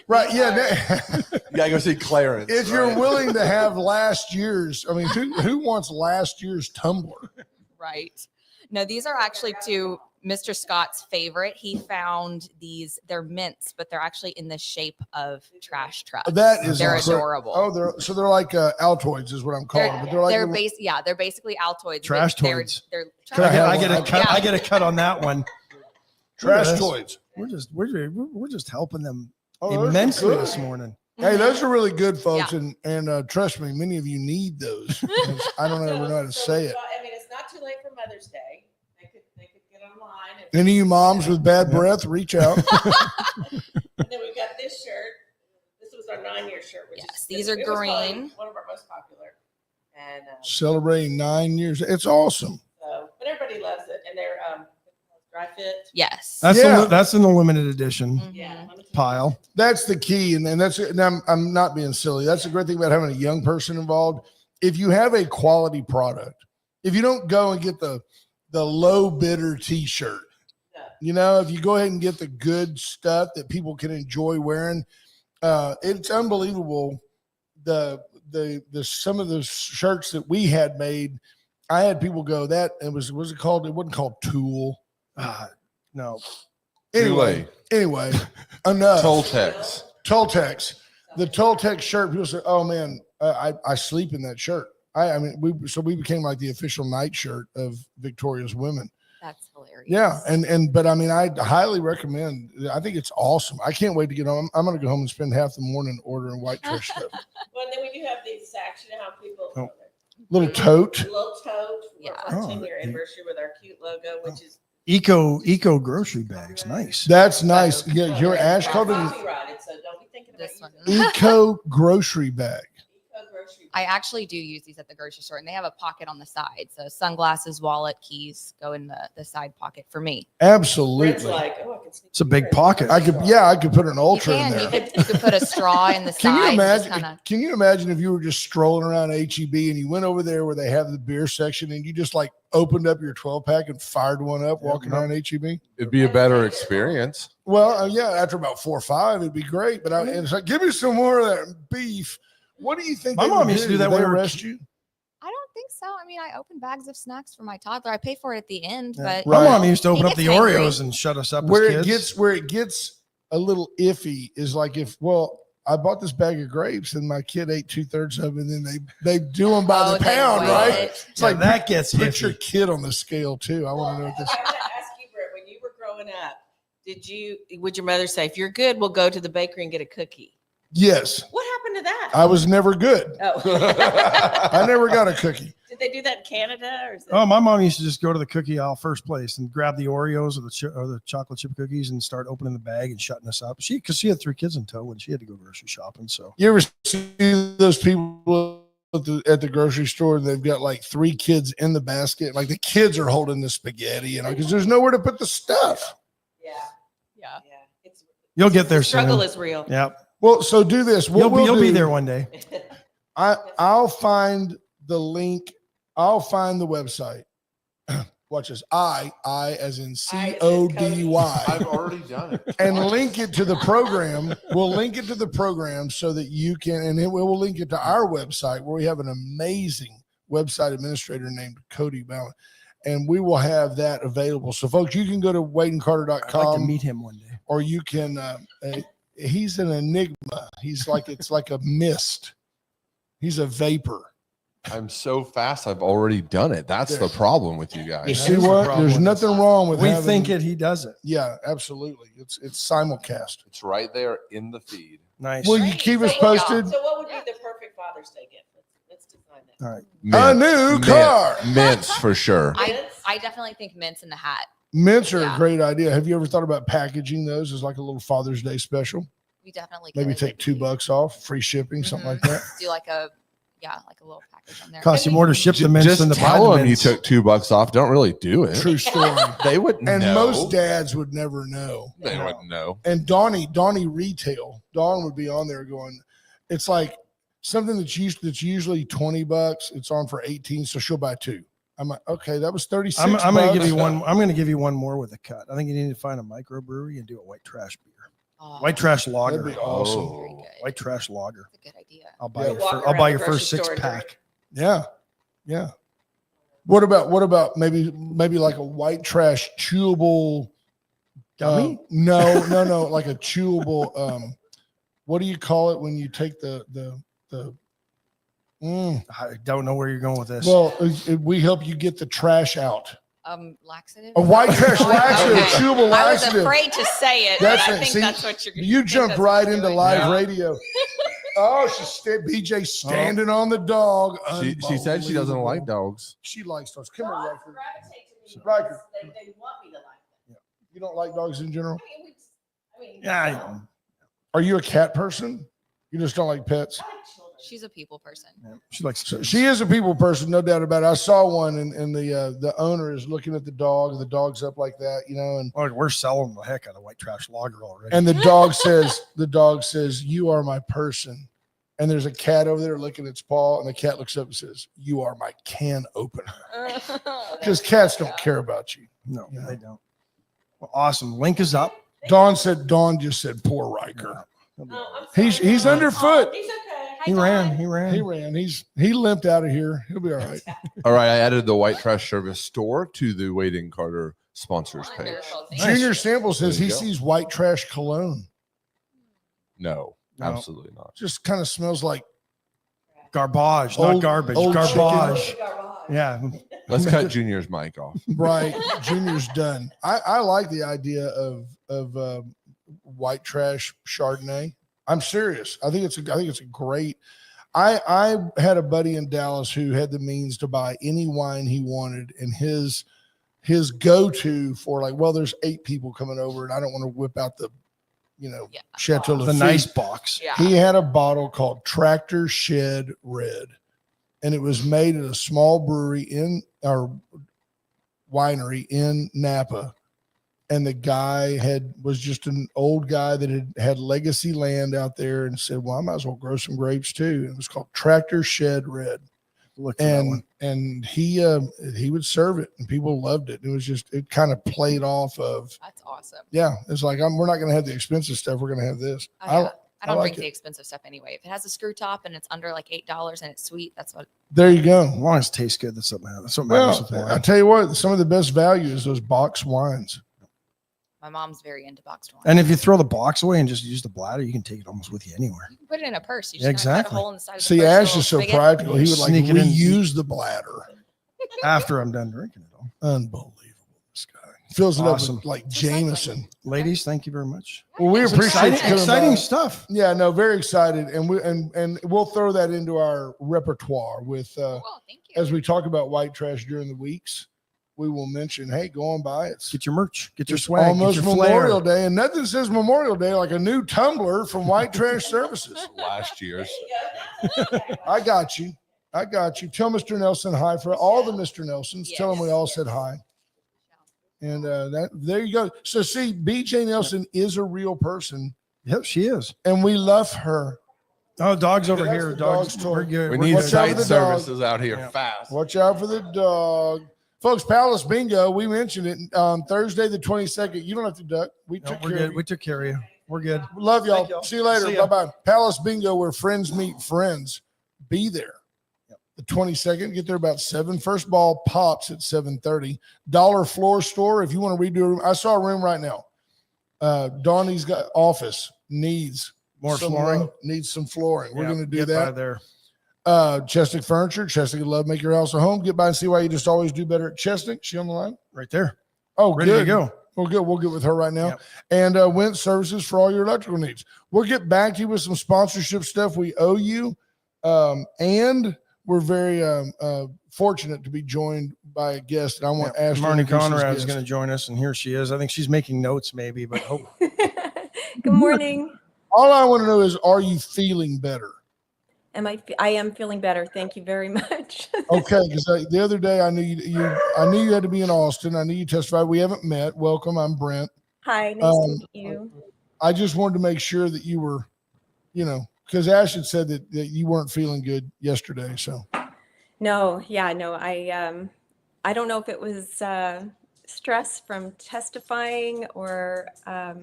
Right? Yeah. You gotta go see Clarence. If you're right? willing to have last year's, I mean, who wants last year's tumbler? Right. No, these are actually to Mr. Scott's favorite. He found these, they're mints, but they're actually in the shape of trash trucks. That is they're awesome. adorable. Oh, they're like Altoids is what I'm calling them. But they're like they're basically Altoids. Trash They're- toys. They're Can I trash have I toys. get a one? cut. Yeah. I get a cut on that one. trash Yes. toys. We're just helping them Oh, those are immensely good. this morning. Hey, those are really good, folks, Yeah. and trust me, many of you need those. I don't ever know how to say it. I mean, it's not too late for Mother's Day. They could get online. Any of you moms with bad Yeah. breath, reach out. And then we've got this shirt. This was our 9-year shirt. Which Yes, is, these are it was probably green. One of our most popular. And Celebrating 9 years. It's awesome. so, but everybody loves it. And they're dry fit. Yes. Yeah. That's in the limited edition Mhm. Yeah. limited pile. That's the key, and that's. And I'm not being silly. That's the great thing about having a young person involved. If you have a quality product, if you don't go and get the low bidder T-shirt, Yeah. you know, if you go ahead and get the good stuff that people can enjoy wearing, it's unbelievable. The some of the shirts that we had made, I had people go that it was it called? It wasn't called Tool. No, Anyway, enough. Toltecs. Toltecs. The Toltecs shirt. People say, "Oh man, I sleep in that shirt." I mean, we became like the official night shirt of Victoria's Women. That's hilarious. Yeah, but I mean, I highly recommend. I think it's awesome. I can't wait to get home. I'm going to go home and spend half the morning ordering White Trash stuff. Well, and then we do have these sacks. You know how people. Oh. Little tote. Little tote. Yeah. For our Oh, 10-year the- anniversary with our cute logo, which is Eco grocery bags. Nice. That's nice. Yeah, your Ash called it copyrighted, so don't be thinking about This one. using it. eco grocery bag. Eco grocery I bag. actually do use these at the grocery store, and they have a pocket on the side. So sunglasses, wallet, keys go in the side pocket for me. Brent's Absolutely. like, oh, I can sneak It's a big beer in pocket. the I could, grocery store. I could put an You ultra in can. there. You could put a straw in the Can you side. imagine? Kinda, Can you imagine if you were just strolling around HEB and you went over there where they have the beer section and you just like opened up your 12 pack and fired one up walking around HEB? It'd be a better experience. Well, yeah, after about 4 or 5, it'd be great. But and it's like, give me some more of that beef. What do you think? My they mom would used to do that Did when they we were arrest you? I don't think so. I mean, I open bags of snacks for my toddler. I pay for it at the end, Yeah. but My Right. mom used to open He up the gets angry. Oreos and shut us up Where as it kids. gets a little iffy is like if I bought this bag of grapes and my kid ate 2/3 of it, and then they do them by the they pound, weigh right? it. It's like that gets put your iffy. kid on the scale too. I want to know what this. I want to ask you, Brett, when you were growing up, would your mother say, if you're good, we'll go to the bakery and get a cookie? Yes, What happened to that? I was never good. Oh. I never got a cookie. Did they do that in Canada? Or is it? Oh, my mom used to just go to the cookie aisle first place and grab the Oreos or the chocolate chip cookies and start opening the bag and shutting us up. Because she had 3 kids in tow and she had to go grocery shopping. So You ever see those people at the grocery store and they've got like 3 kids in the basket? Like the kids are holding the spaghetti, because there's nowhere to put the stuff. Yeah. Yeah. Yeah. It's you'll get there the struggle soon. is real. Yep. Well, so do this. What You'll we'll be do- there one day. I'll find the link. I'll find the website. Watch this. I as in CODY. I've already done it. And link it to the program. We'll link it to the program so that you can, and then we'll link it to our website where we have an amazing website administrator named Cody Ballin. And we will have that available. So folks, you can go to I'd like to WadeandCarter.com meet him one day. or you can, he's an enigma. It's like a mist. He's a vapor. I'm so fast. I've already done it. That's the problem with you You guys. see That's the what? problem There's with nothing us. wrong with We having, think it, he does it. Yeah, absolutely. It's simulcast. It's right there in the feed. Nice. Will you keep us posted? So what would be the perfect Father's Day gift? Let's design that. All right. A new car. Mints for sure. I definitely think mints in the hat. Mints are a Yeah. great idea. Have you ever thought about packaging those as like a little Father's Day special? We definitely Maybe could. take $2 off, free shipping, something like that. Do like a little package on there. Cost you more to ship the mints Just than to buy tell the them you mints. took $2 off. Don't really do it. True story. They wouldn't And know. most dads would never know. They wouldn't know. And Donnie Retail, Dawn would be on there going, it's like something that's usually $20. It's on for 18, so she'll buy 2. I'm like, okay, that was 36. I'm going to give bucks. you one. I'm going to give you one more with a cut. I think you need to find a microbrewery and do a white trash beer, Oh, white trash lager, That'd be awesome. Oh. very good. white trash lager. That's a good idea. I'll buy Yeah. your. Walk I'll buy around your the first grocery 6 store and pack. Yeah. What about maybe like a white trash chewable Gummy? No, like a chewable what do you call it when you take the I don't know where you're going with this. well, we help you get the trash out. Laxative. A white trash laxative, Okay. chewable I was laxative. afraid to say it, That's but I it. think See, that's what you're. You jumped right into live Yeah. radio. Oh, BJ standing on the dog. She said she doesn't like Unbelievable. dogs. She likes dogs. Come here, Dogs Riker. gravitate to me Riker. because they want me to like them. You don't like dogs in general? I mean, Yeah, Are you a cat person? You just don't like pets? I like children. She's a people person. she likes. So she is a people person, no doubt about it. I saw one, and the owner is looking at the dog, and the dog's up like that, and Oh, we're selling the heck out of white trash lager already. the dog says, "You are my person." And there's a cat over there licking its paw, and the cat looks up and says, "You are my can opener." Because cats don't care about you. no, Yeah. they don't. Well, awesome. Link is up. Dawn just said, "Poor Riker." Oh, I'm sorry. He's underfoot. He's okay. He ran. He ran. He ran. He limped out of here. He'll be all right. All right. I added the White Trash Service store to the Wade and Carter sponsors page. Wonderful. Thank Nice. Junior Sample says There he you go. sees white trash cologne. No, No. absolutely not. Just kind of smells like Garbage, not Old- garbage. old Garbage. Garbage. Yeah. Let's cut Junior's mic off. right. Junior's done. I like the idea of white trash Chardonnay. I'm serious. I think it's a great. I had a buddy in Dallas who had the means to buy any wine he wanted, and his go-to for like, well, there's 8 people coming over, and I don't want to whip out the, Chateau The Lafite. nice box. Yeah. He had a bottle called Tractor Shed Red, and it was made at a small brewery in our winery in Napa. And the guy was just an old guy that had legacy land out there, and said, well, I might as well grow some grapes too. It was called Tractor Shed Red. Look for that one. And he would serve it, and people loved it. It kind of played off of, That's awesome. yeah, it's like, we're not going to have the expensive stuff. We're going to have this. Oh, yeah. I don't like drink the expensive stuff anyway. If it has a screw top and it's under like $8 and it's sweet, that's what. There you go. As long as it tastes good, that's what matters with Well, wine. I tell you what, some of the best value is those box wines. My mom's very into boxed wine. And if you throw the box away and just use the bladder, you can take it almost with you anywhere. You can put it in a purse. You Yeah, just gotta cut a exactly. hole in the side of the See, purse, Ash a is so little spigot. practical. He would like Sneak it in. reuse the bladder. After I'm done drinking it all. Unbelievable. This guy fills it Awesome. up with like Recycling. Jameson. Ladies, thank you very much. Well, we It's appreciate you coming exciting by. stuff. Yeah, no, very excited, and we'll throw that into our repertoire with Well, thank you. as we talk about white trash during the weeks. We will mention, hey, go on by. It's Get your merch. Get your it's swag. almost get your flair. Memorial Day, and nothing says Memorial Day like a new tumbler from White Trash Services. Last year's. I got you. Tell Mr. Nelson hi for all the Mr. Nelsons. Tell him we all said hi. And there you go. So see, BJ Nelson is a real person, Yep, she is. and we love her. Oh, dog's over That's here. the Dogs. dog's toy. We're good. We We're need Watch good. out for site the dog. services out here Yeah. fast. Watch out for the dog. Folks, Palace Bingo, we mentioned it Thursday the 22nd. You don't have to duck. We No, took we're care good. of you. We took care of you. We're good. Love y'all. Thank y'all. See you later. See ya. Bye-bye. Palace Bingo, where friends meet friends. Be there. Yep. The 22nd. Get there about 7. First ball pops at 7:30. Dollar Floor Store. If you want to redo a room, I saw a room right now. Donnie's got office needs More some flooring. love, needs some flooring. We're Yeah, going to do get that. by there. Chestnut Furniture. Chestnut Love Make Your House a Home. Get by and see why you just always do better at Chestnut. She on the line? Right there. Oh, Ready good. to go. Well, good. We'll get with her right now. Yep. And Went Services for all your electrical needs. We'll get back to you with some sponsorship stuff we owe you. And we're very fortunate to be joined by a guest. And I want Ashley Marnie to introduce this Conrad is guest. going to join us, and here she is. I think she's making notes, maybe, but Good morning. All I want to know is, are you feeling better? I am feeling better. Thank you very much. Okay, because the other day I knew you had to be in Austin. I knew you testified. We haven't met. Welcome. I'm Brent. Hi, nice to meet you. I just wanted to make sure that you were, because Ash had said that you weren't feeling good yesterday. So No, I don't know if it was stress from testifying or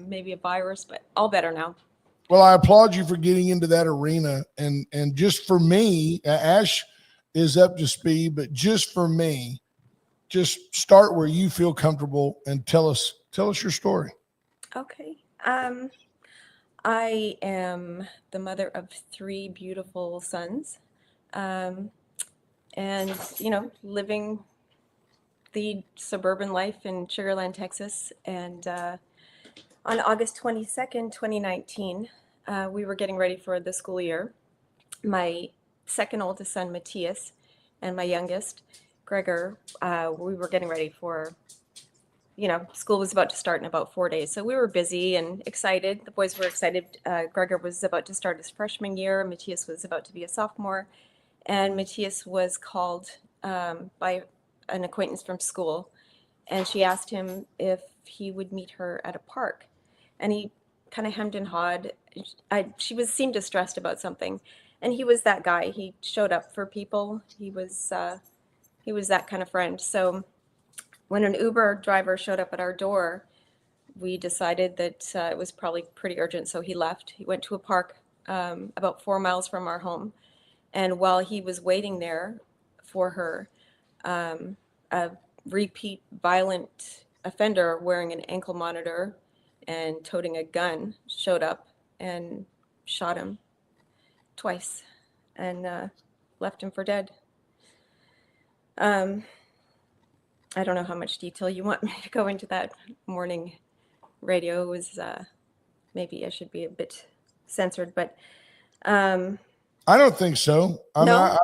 maybe a virus, but all better now. well, I applaud you for getting into that arena. And just for me, Ash is up to speed, but just for me, just start where you feel comfortable and tell us your story. Okay. I am the mother of 3 beautiful sons, and living the suburban life in Sugarland, Texas. And on August 22nd, 2019, we were getting ready for the school year. My second oldest son, Matthias, and my youngest, Gregor, we were getting ready for, school was about to start in about 4 days. So we were busy and excited. The boys were excited. Gregor was about to start his freshman year. Matthias was about to be a sophomore. And Matthias was called by an acquaintance from school. And she asked him if he would meet her at a park. And he kind of hemmed and hawed. She seemed distressed about something. And he was that guy. He showed up for people. He was that kind of friend. So when an Uber driver showed up at our door, we decided that it was probably pretty urgent. So he left. He went to a park about 4 miles from our home. And while he was waiting there for her, a repeat violent offender wearing an ankle monitor and toting a gun showed up and shot him twice and left him for dead. I don't know how much detail you want me to go into that morning radio. It was maybe I should be a bit censored, but I don't think so. No?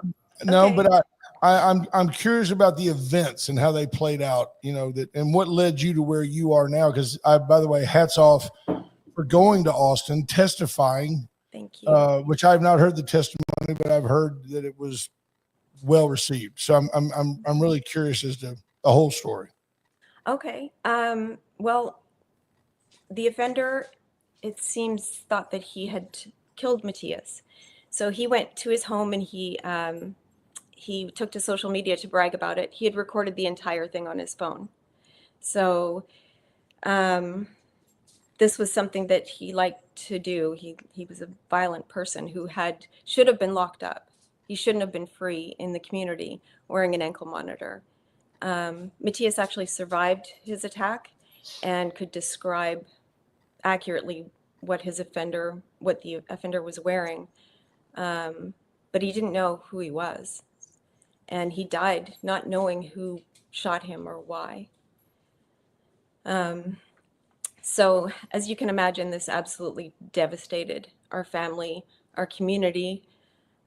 No, Okay. but I'm curious about the events and how they played out, and what led you to where you are now. Because by the way, hats off for going to Austin, testifying, Thank you. which I've not heard the testimony, but I've heard that it was well received. So I'm really curious as to the whole story. Okay. Well, the offender, it seems, thought that he had killed Matthias. So he went to his home and he took to social media to brag about it. He had recorded the entire thing on his phone. So this was something that he liked to do. He was a violent person who should have been locked up. He shouldn't have been free in the community wearing an ankle monitor. Matthias actually survived his attack and could describe accurately what the offender was wearing. But he didn't know who he was. And he died not knowing who shot him or why. So as you can imagine, this absolutely devastated our family, our community.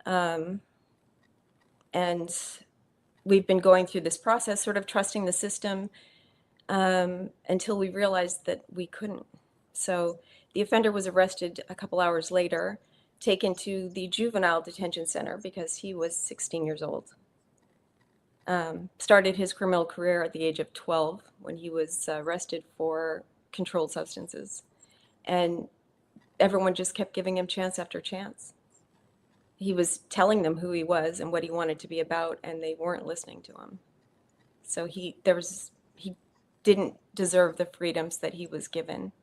And we've been going through this process, sort of trusting the system until we realized that we couldn't. So the offender was arrested a couple hours later, taken to the juvenile detention center because he was 16 years old. Started his criminal career at the age of 12 when he was arrested for controlled substances. And everyone just kept giving him chance after chance. He was telling them who he was and what he wanted to be about, and they weren't listening to him. So he didn't deserve the freedoms that he was given.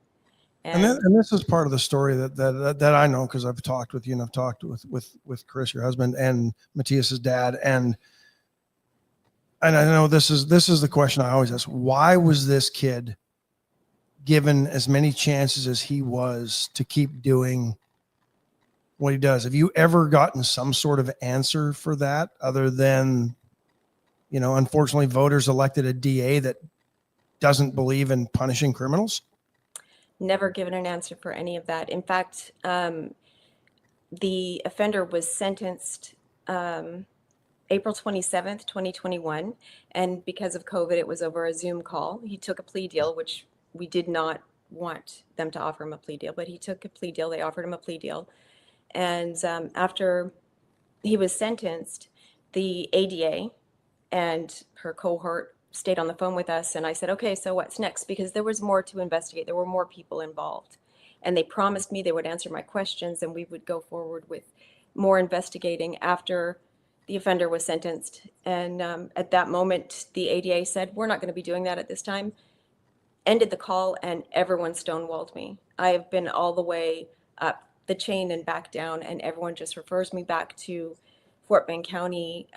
And this is part of the story that I know, because I've talked with you and I've talked with Chris, your husband, and Matthias's dad. And I know this is the question I always ask: why was this kid given as many chances as he was to keep doing what he does? Have you ever gotten some sort of answer for that, other than, unfortunately, voters elected a DA that doesn't believe in punishing criminals? Never given an answer for any of that. In fact, the offender was sentenced April 27th, 2021. And because of COVID, it was over a Zoom call. He took a plea deal, which we did not want them to offer him a plea deal, but he took a plea deal. They offered him a plea deal. And after he was sentenced, the ADA and her cohort stayed on the phone with us. And I said, okay, so what's next? Because there was more to investigate. There were more people involved. And they promised me they would answer my questions and we would go forward with more investigating after the offender was sentenced. And at that moment, the ADA said, we're not going to be doing that at this time. Ended the call, and everyone stonewalled me. I have been all the way up the chain and back down, and everyone just refers me back to Fort Bend County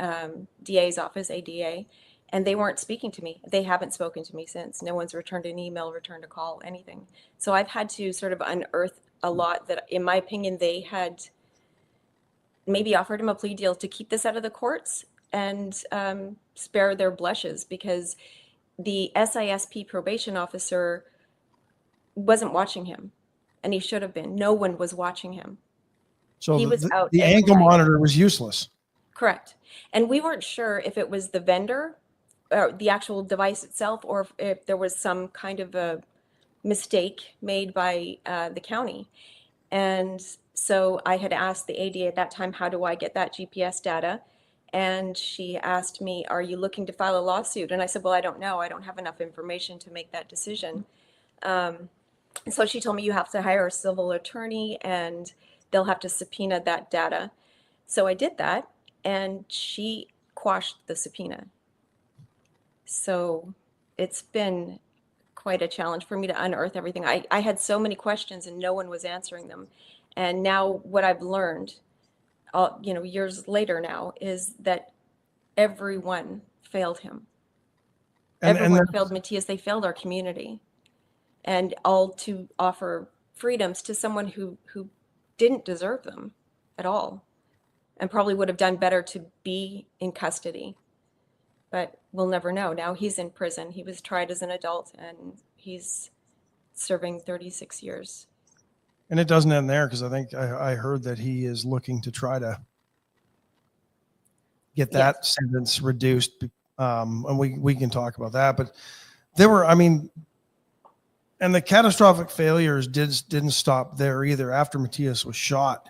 DA's office, ADA, and they weren't speaking to me. They haven't spoken to me since. No one's returned an email, returned a call, anything. So I've had to sort of unearth a lot that, in my opinion, they had maybe offered him a plea deal to keep this out of the courts and spare their blushes, because the SISP probation officer wasn't watching him, and he should have been. No one was watching him. So He was out the every ankle night. monitor was useless. Correct. And we weren't sure if it was the vendor, or the actual device itself, or if there was some kind of a mistake made by the county. And so I had asked the ADA at that time, how do I get that GPS data? And she asked me, are you looking to file a lawsuit? And I said, well, I don't know. I don't have enough information to make that decision. So she told me, you have to hire a civil attorney and they'll have to subpoena that data. So I did that, and she quashed the subpoena. So it's been quite a challenge for me to unearth everything. I had so many questions and no one was answering them. And now what I've learned, years later now, is that everyone failed him. Everyone failed Matthias. They failed our community, and all to offer freedoms to someone who didn't deserve them at all, and probably would have done better to be in custody. But we'll never know. Now he's in prison. He was tried as an adult, and he's serving 36 years. And it doesn't end there, because I think I heard that he is looking to try to get that sentence reduced. And we can talk about that, but there were, I mean, and the catastrophic failures didn't stop there either. After Matthias was shot,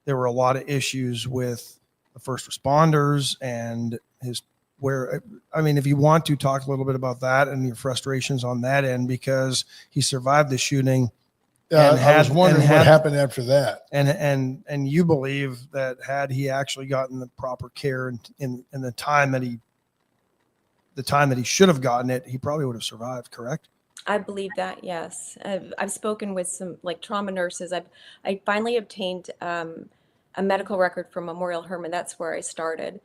there were a lot of issues with the first responders and if you want to talk a little bit about that and your frustrations on that end, because he survived the shooting. I was wondering what happened after that. And you believe that had he actually gotten the proper care in the time that he should have gotten it, he probably would have survived, correct? I believe that, yes. I've spoken with some like trauma nurses. I finally obtained a medical record from Memorial Hermann. That's where I started.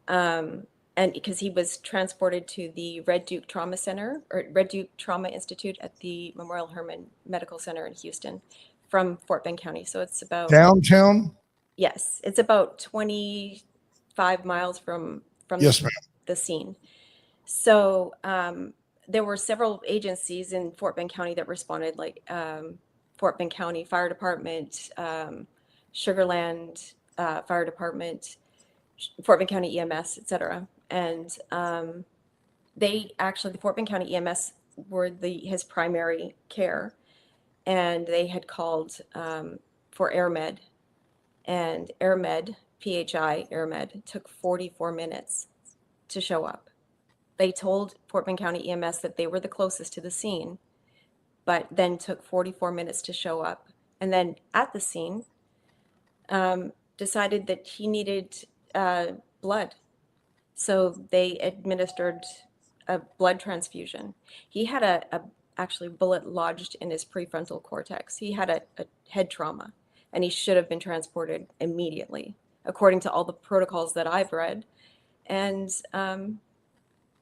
And because he was transported to the Red Duke Trauma Center or Red Duke Trauma Institute at the Memorial Hermann Medical Center in Houston from Fort Bend County. So it's about downtown. Yes, it's about 25 miles from Yes, ma'am. the scene. So there were several agencies in Fort Bend County that responded, like Fort Bend County Fire Department, Sugarland Fire Department, Fort Bend County EMS, etc. And the Fort Bend County EMS were his primary care, and they had called for AirMed, and AirMed, PHI AirMed, took 44 minutes to show up. They told Fort Bend County EMS that they were the closest to the scene, but then took 44 minutes to show up. And then at the scene, decided that he needed blood. So they administered a blood transfusion. He had a actually bullet lodged in his prefrontal cortex. He had a head trauma, and he should have been transported immediately, according to all the protocols that I've read. And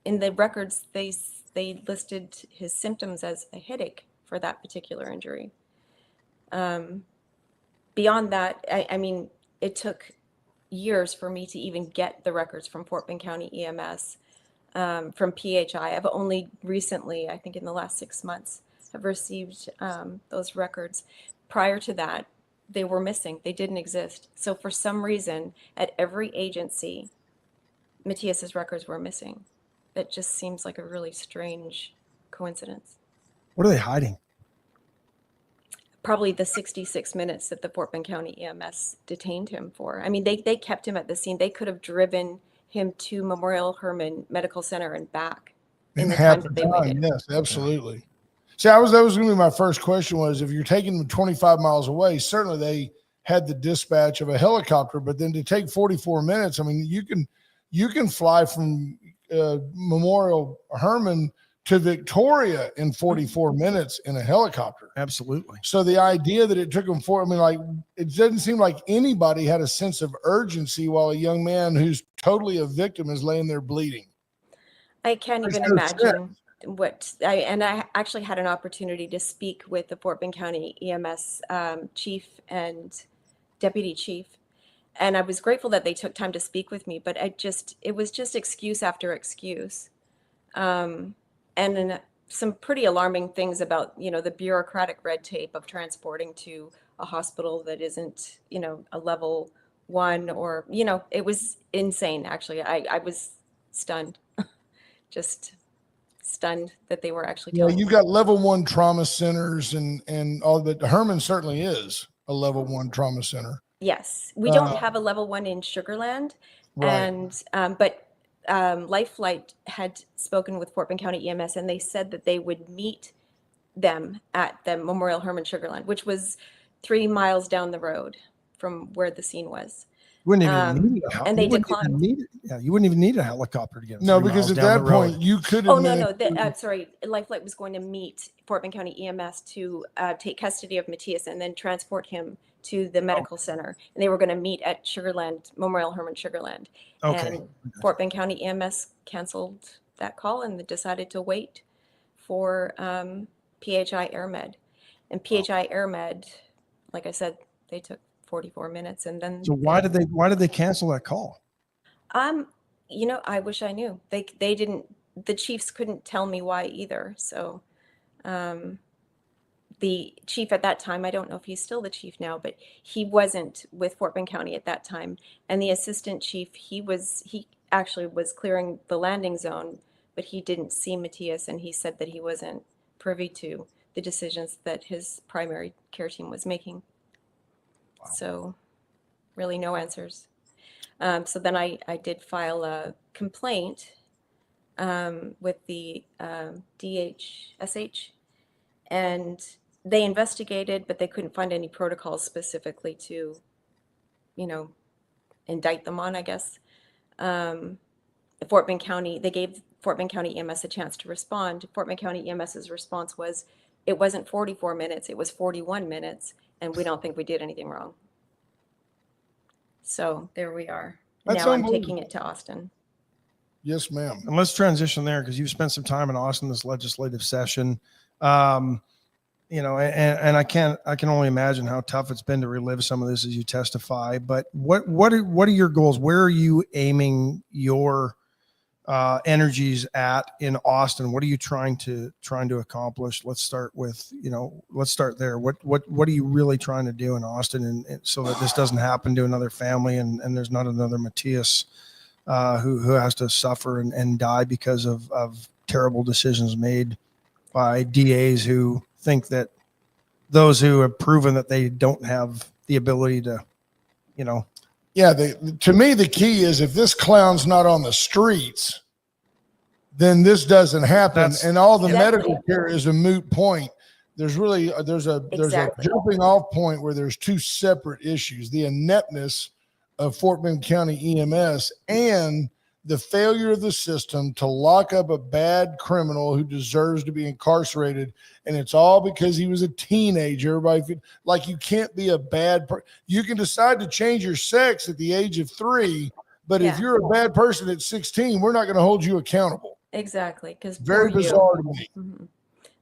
in the records, they listed his symptoms as a headache for that particular injury. Beyond that, I mean, it took years for me to even get the records from Fort Bend County EMS, from PHI. I've only recently, I think in the last 6 months, have received those records. Prior to that, they were missing. They didn't exist. So for some reason, at every agency, Matthias's records were missing. That just seems like a really strange coincidence. What are they hiding? Probably the 66 minutes that the Fort Bend County EMS detained him for. I mean, they kept him at the scene. They could have driven him to Memorial Hermann Medical Center and back in the time that they waited. Yes, absolutely. See, that was going to be my first question, was if you're taking them 25 miles away, certainly they had the dispatch of a helicopter, but then to take 44 minutes, I mean, you can fly from Memorial Hermann to Victoria in 44 minutes in a helicopter. Absolutely. So the idea that it took them it doesn't seem like anybody had a sense of urgency while a young man who's totally a victim is laying there bleeding. I can't even imagine I actually had an opportunity to speak with the Fort Bend County EMS chief and deputy chief. And I was grateful that they took time to speak with me, but it was just excuse after excuse. And then some pretty alarming things about, the bureaucratic red tape of transporting to a hospital that isn't, a level 1 or, it was insane. Actually, I was stunned, just stunned that they were actually telling me. You've got level 1 trauma centers and all, but Hermann certainly is a level 1 trauma center. Yes, we don't have a level 1 in Sugarland, right. But Life Flight had spoken with Fort Bend County EMS, and they said that they would meet them at the Memorial Hermann Sugarland, which was 3 miles down the road from where the scene was. You wouldn't even need and they declined. You wouldn't even need a helicopter to get them. No, because at that point you could. Oh no! Sorry, Life Flight was going to meet Fort Bend County EMS to take custody of Matthias and then transport him to the medical center, and they were going to meet at Sugarland, Memorial Hermann Sugarland. Okay. And Fort Bend County EMS canceled that call and decided to wait for PHI AirMed. And PHI AirMed, like I said, they took 44 minutes, and then. So why did they cancel that call? I wish I knew. They didn't. The chiefs couldn't tell me why either. So. The chief at that time, I don't know if he's still the chief now, but he wasn't with Fort Bend County at that time. And the assistant chief, he actually was clearing the landing zone, but he didn't see Matthias, and he said that he wasn't privy to the decisions that his primary care team was making. So really no answers. So then I did file a complaint with the DHSH, and they investigated, but they couldn't find any protocols specifically to, indict them on, I guess. Fort Bend County, they gave Fort Bend County EMS a chance to respond. Fort Bend County EMS's response was, it wasn't 44 minutes, it was 41 minutes, and we don't think we did anything wrong. So there we are. That's Now I'm unbelievable. taking it to Austin. Yes, ma'am. And let's transition there because you've spent some time in Austin this legislative session. And I can only imagine how tough it's been to relive some of this as you testify. But what are your goals? Where are you aiming your energies at in Austin? What are you trying to accomplish? Let's start there. What are you really trying to do in Austin, and so that this doesn't happen to another family and there's not another Matthias who has to suffer and die because of terrible decisions made by DAs who think that those who have proven that they don't have the ability to, Yeah, to me, the key is if this clown's not on the streets, then this doesn't happen, and all the Exactly. medical care is a moot point. There's a Exactly. jumping off point where there's two separate issues: the ineptness of Fort Bend County EMS and the failure of the system to lock up a bad criminal who deserves to be incarcerated. And it's all because he was a teenager. Like, you can't be a bad person. You can decide to change your sex at the age of 3, but if Yeah. you're a bad person at 16, we're not going to hold you accountable. Exactly, because Very bizarre to me.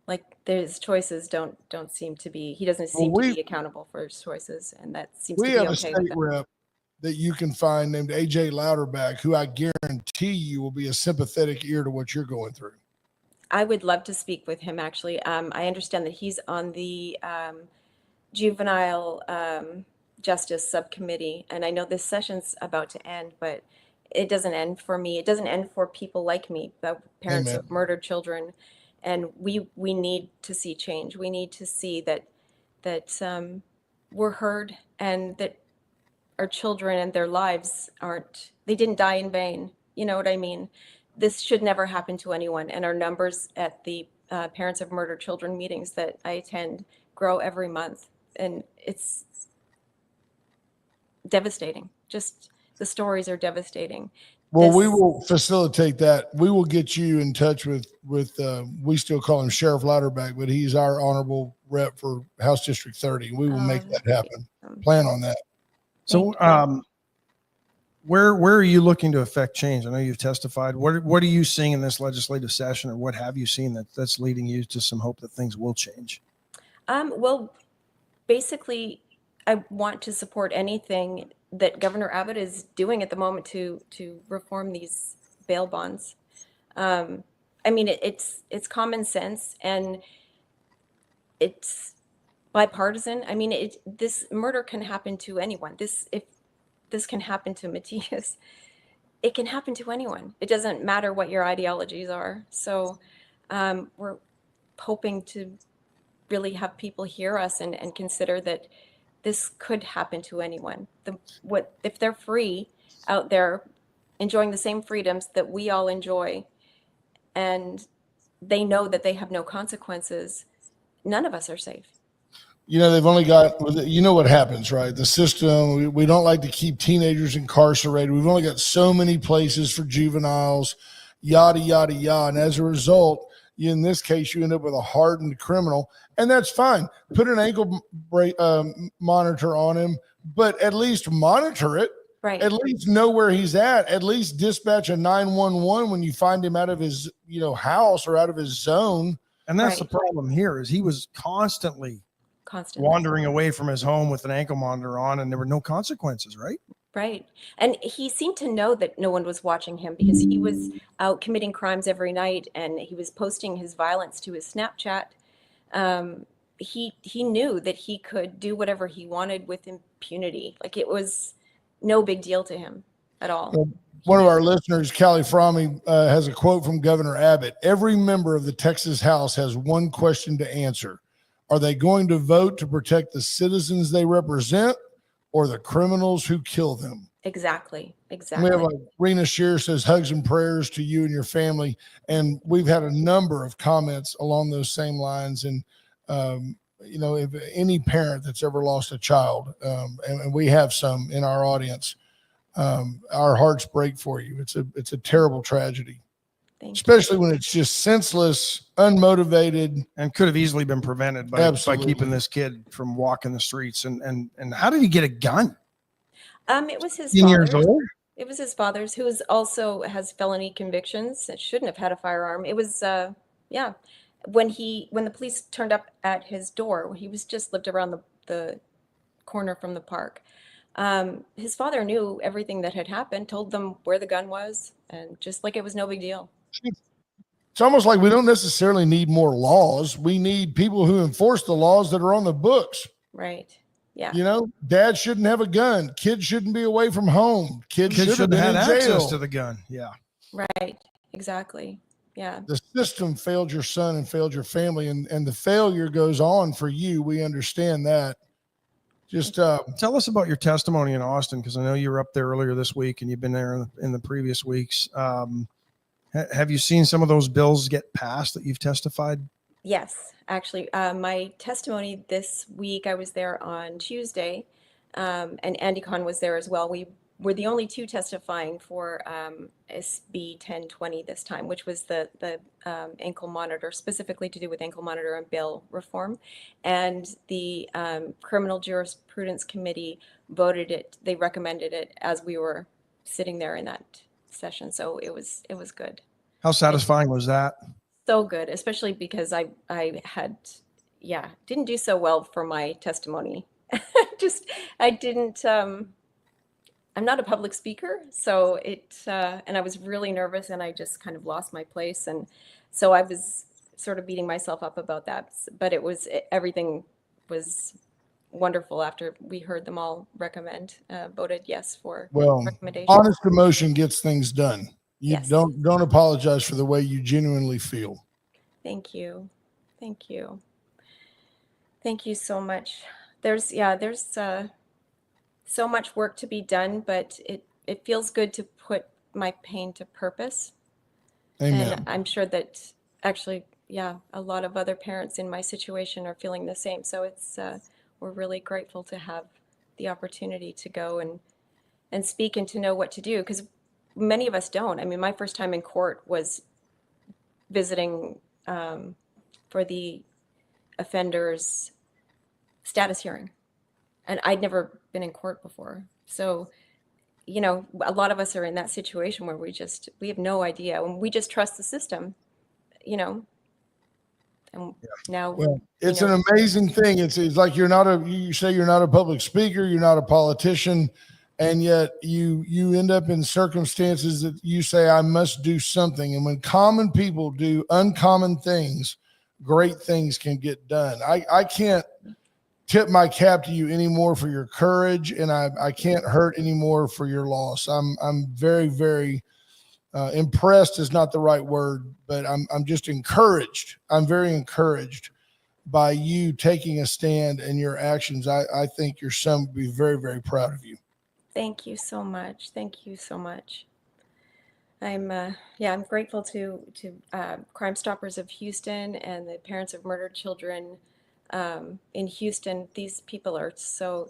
Like his choices don't seem to be. He doesn't seem to be accountable for his choices, and that seems We to be have a okay state with it. rep that you can find named AJ Louderback, who I guarantee you will be a sympathetic ear to what you're going through. I would love to speak with him, actually. I understand that he's on the juvenile justice subcommittee, and I know this session's about to end, but it doesn't end for me. It doesn't end for people like me, the parents Amen. of murdered children, and we need to see change. We need to see that we're heard, and that our children and their lives they didn't die in vain. You know what I mean? This should never happen to anyone. And our numbers at the parents of murdered children meetings that I attend grow every month. And it's devastating. Just the stories are devastating. Well, we will facilitate that. We will get you in touch with we still call him Sheriff Louderback, but he's our honorable rep for House District 30. We will make that happen. Plan on that. So, where are you looking to affect change? I know you've testified. What are you seeing in this legislative session, or what have you seen that's leading you to some hope that things will change? Well, basically, I want to support anything that Governor Abbott is doing at the moment to reform these bail bonds. I mean, it's common sense, and it's bipartisan. I mean, this murder can happen to anyone. If this can happen to Matthias, it can happen to anyone. It doesn't matter what your ideologies are. So we're hoping to really have people hear us and consider that this could happen to anyone. If they're free out there enjoying the same freedoms that we all enjoy, and they know that they have no consequences, none of us are safe. They've only got, what happens, right? The system, we don't like to keep teenagers incarcerated. We've only got so many places for juveniles, yada, yada, yada. And as a result, in this case, you end up with a hardened criminal, and that's fine. Put an ankle monitor on him, but at least monitor it. Right. At least know where he's at. At least dispatch a 911 when you find him out of his, house or out of his zone. And that's the problem here is he was constantly wandering away from his home with an ankle monitor on, and there were no consequences, right? Right. And he seemed to know that no one was watching him because he was out committing crimes every night, and he was posting his violence to his Snapchat. He knew that he could do whatever he wanted with impunity. Like, it was no big deal to him. at all. Well, one of our listeners, Callie Fromme, has a quote from Governor Abbott. Every member of the Texas House has one question to answer. Are they going to vote to protect the citizens they represent or the criminals who kill them? Exactly. We Exactly. have Rena Shear says hugs and prayers to you and your family. And we've had a number of comments along those same lines. And, if any parent that's ever lost a child, and we have some in our audience, our hearts break for you. It's a terrible tragedy, Thank you. especially when it's just senseless, unmotivated. And could have easily been prevented by Absolutely. keeping this kid from walking the streets. And how did he get a gun? It was his 10 years father's. old? It was his father's, who also has felony convictions and shouldn't have had a firearm. It was, when the police turned up at his door, he was just lived around the corner from the park. His father knew everything that had happened, told them where the gun was, and just like it was no big deal. It's almost like we don't necessarily need more laws. We need people who enforce the laws that are on the books. Right. Yeah. Dad shouldn't have a gun. Kids shouldn't be away from home. Kids should have been had in access jail. to the gun. Yeah. Right. Exactly. Yeah. The system failed your son and failed your family, and the failure goes on for you. We understand that. Just tell us about your testimony in Austin, because I know you were up there earlier this week and you've been there in the previous weeks. Have you seen some of those bills get passed that you've testified? Yes, actually, my testimony this week, I was there on Tuesday, and Andy Kahn was there as well. We were the only two testifying for SB 1020 this time, which was the ankle monitor, specifically to do with ankle monitor and bail reform. And the Criminal Jurisprudence Committee voted it. They recommended it as we were sitting there in that session. So it was good. How satisfying was that? So good, especially because I didn't do so well for my testimony. I didn't, I'm not a public speaker, so and I was really nervous and I just kind of lost my place. And so I was sort of beating myself up about that, but everything was wonderful after we heard them all voted yes for recommendation. Honest emotion gets things done. You Yes. don't apologize for the way you genuinely feel. Thank you. Thank you. Thank you so much. There's so much work to be done, but it feels good to put my pain to purpose. Amen. And I'm sure that actually, a lot of other parents in my situation are feeling the same. So we're really grateful to have the opportunity to go and speak and to know what to do, because many of us don't. I mean, my first time in court was visiting for the offender's status hearing, and I'd never been in court before. So, a lot of us are in that situation where we have no idea, and we just trust the system, and now. Well, it's an amazing thing. It's like you say you're not a public speaker, you're not a politician, and yet you end up in circumstances that you say, I must do something. And when common people do uncommon things, great things can get done. I can't tip my cap to you anymore for your courage, and I can't hurt anymore for your loss. I'm very, very impressed is not the right word, but I'm just encouraged. I'm very encouraged by you taking a stand and your actions. I think your son would be very, very proud of you. Thank you so much. Thank you so much. I'm grateful to Crime Stoppers of Houston and the parents of murdered children in Houston. These people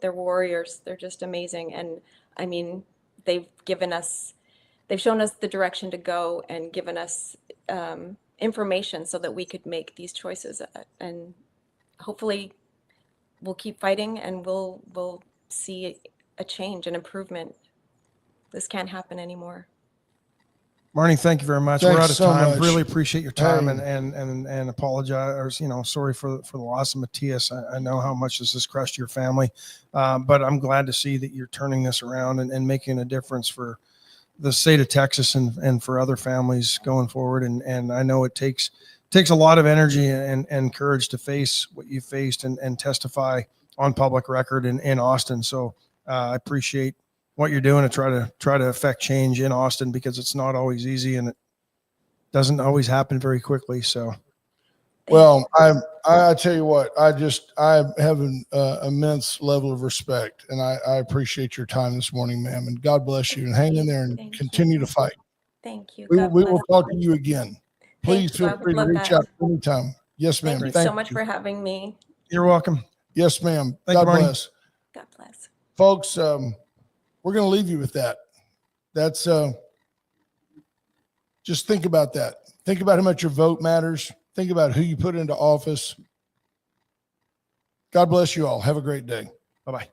they're warriors. They're just amazing. And I mean, they've shown us the direction to go and given us information so that we could make these choices. And hopefully we'll keep fighting and we'll see a change, an improvement. This can't happen anymore. Marnie, thank you very much. Thanks We're out of so time. much. Really appreciate your time Hey. and apologize. Sorry for the loss of Matthias. I know how much this has crushed your family, but I'm glad to see that you're turning this around and making a difference for the state of Texas and for other families going forward. And I know it takes a lot of energy and courage to face what you faced and testify on public record in Austin. So I appreciate what you're doing to try to affect change in Austin, because it's not always easy and it doesn't always happen very quickly. So, Well, I tell you what, I have an immense level of respect, and I appreciate your time this morning, ma'am. And God bless you, and hang in there and Thank continue you. to fight. Thank you. We God will bless. talk to you again. Please Thank you. I feel would free to love reach that. out anytime. Yes, ma'am. Thank you so much for having me. you're welcome. Yes, ma'am. Thank you, God Marnie. bless. God bless. Folks, we're going to leave you with that. That's just think about that. Think about how much your vote matters. Think about who you put into office. God bless you all. Have a great day. Bye-bye.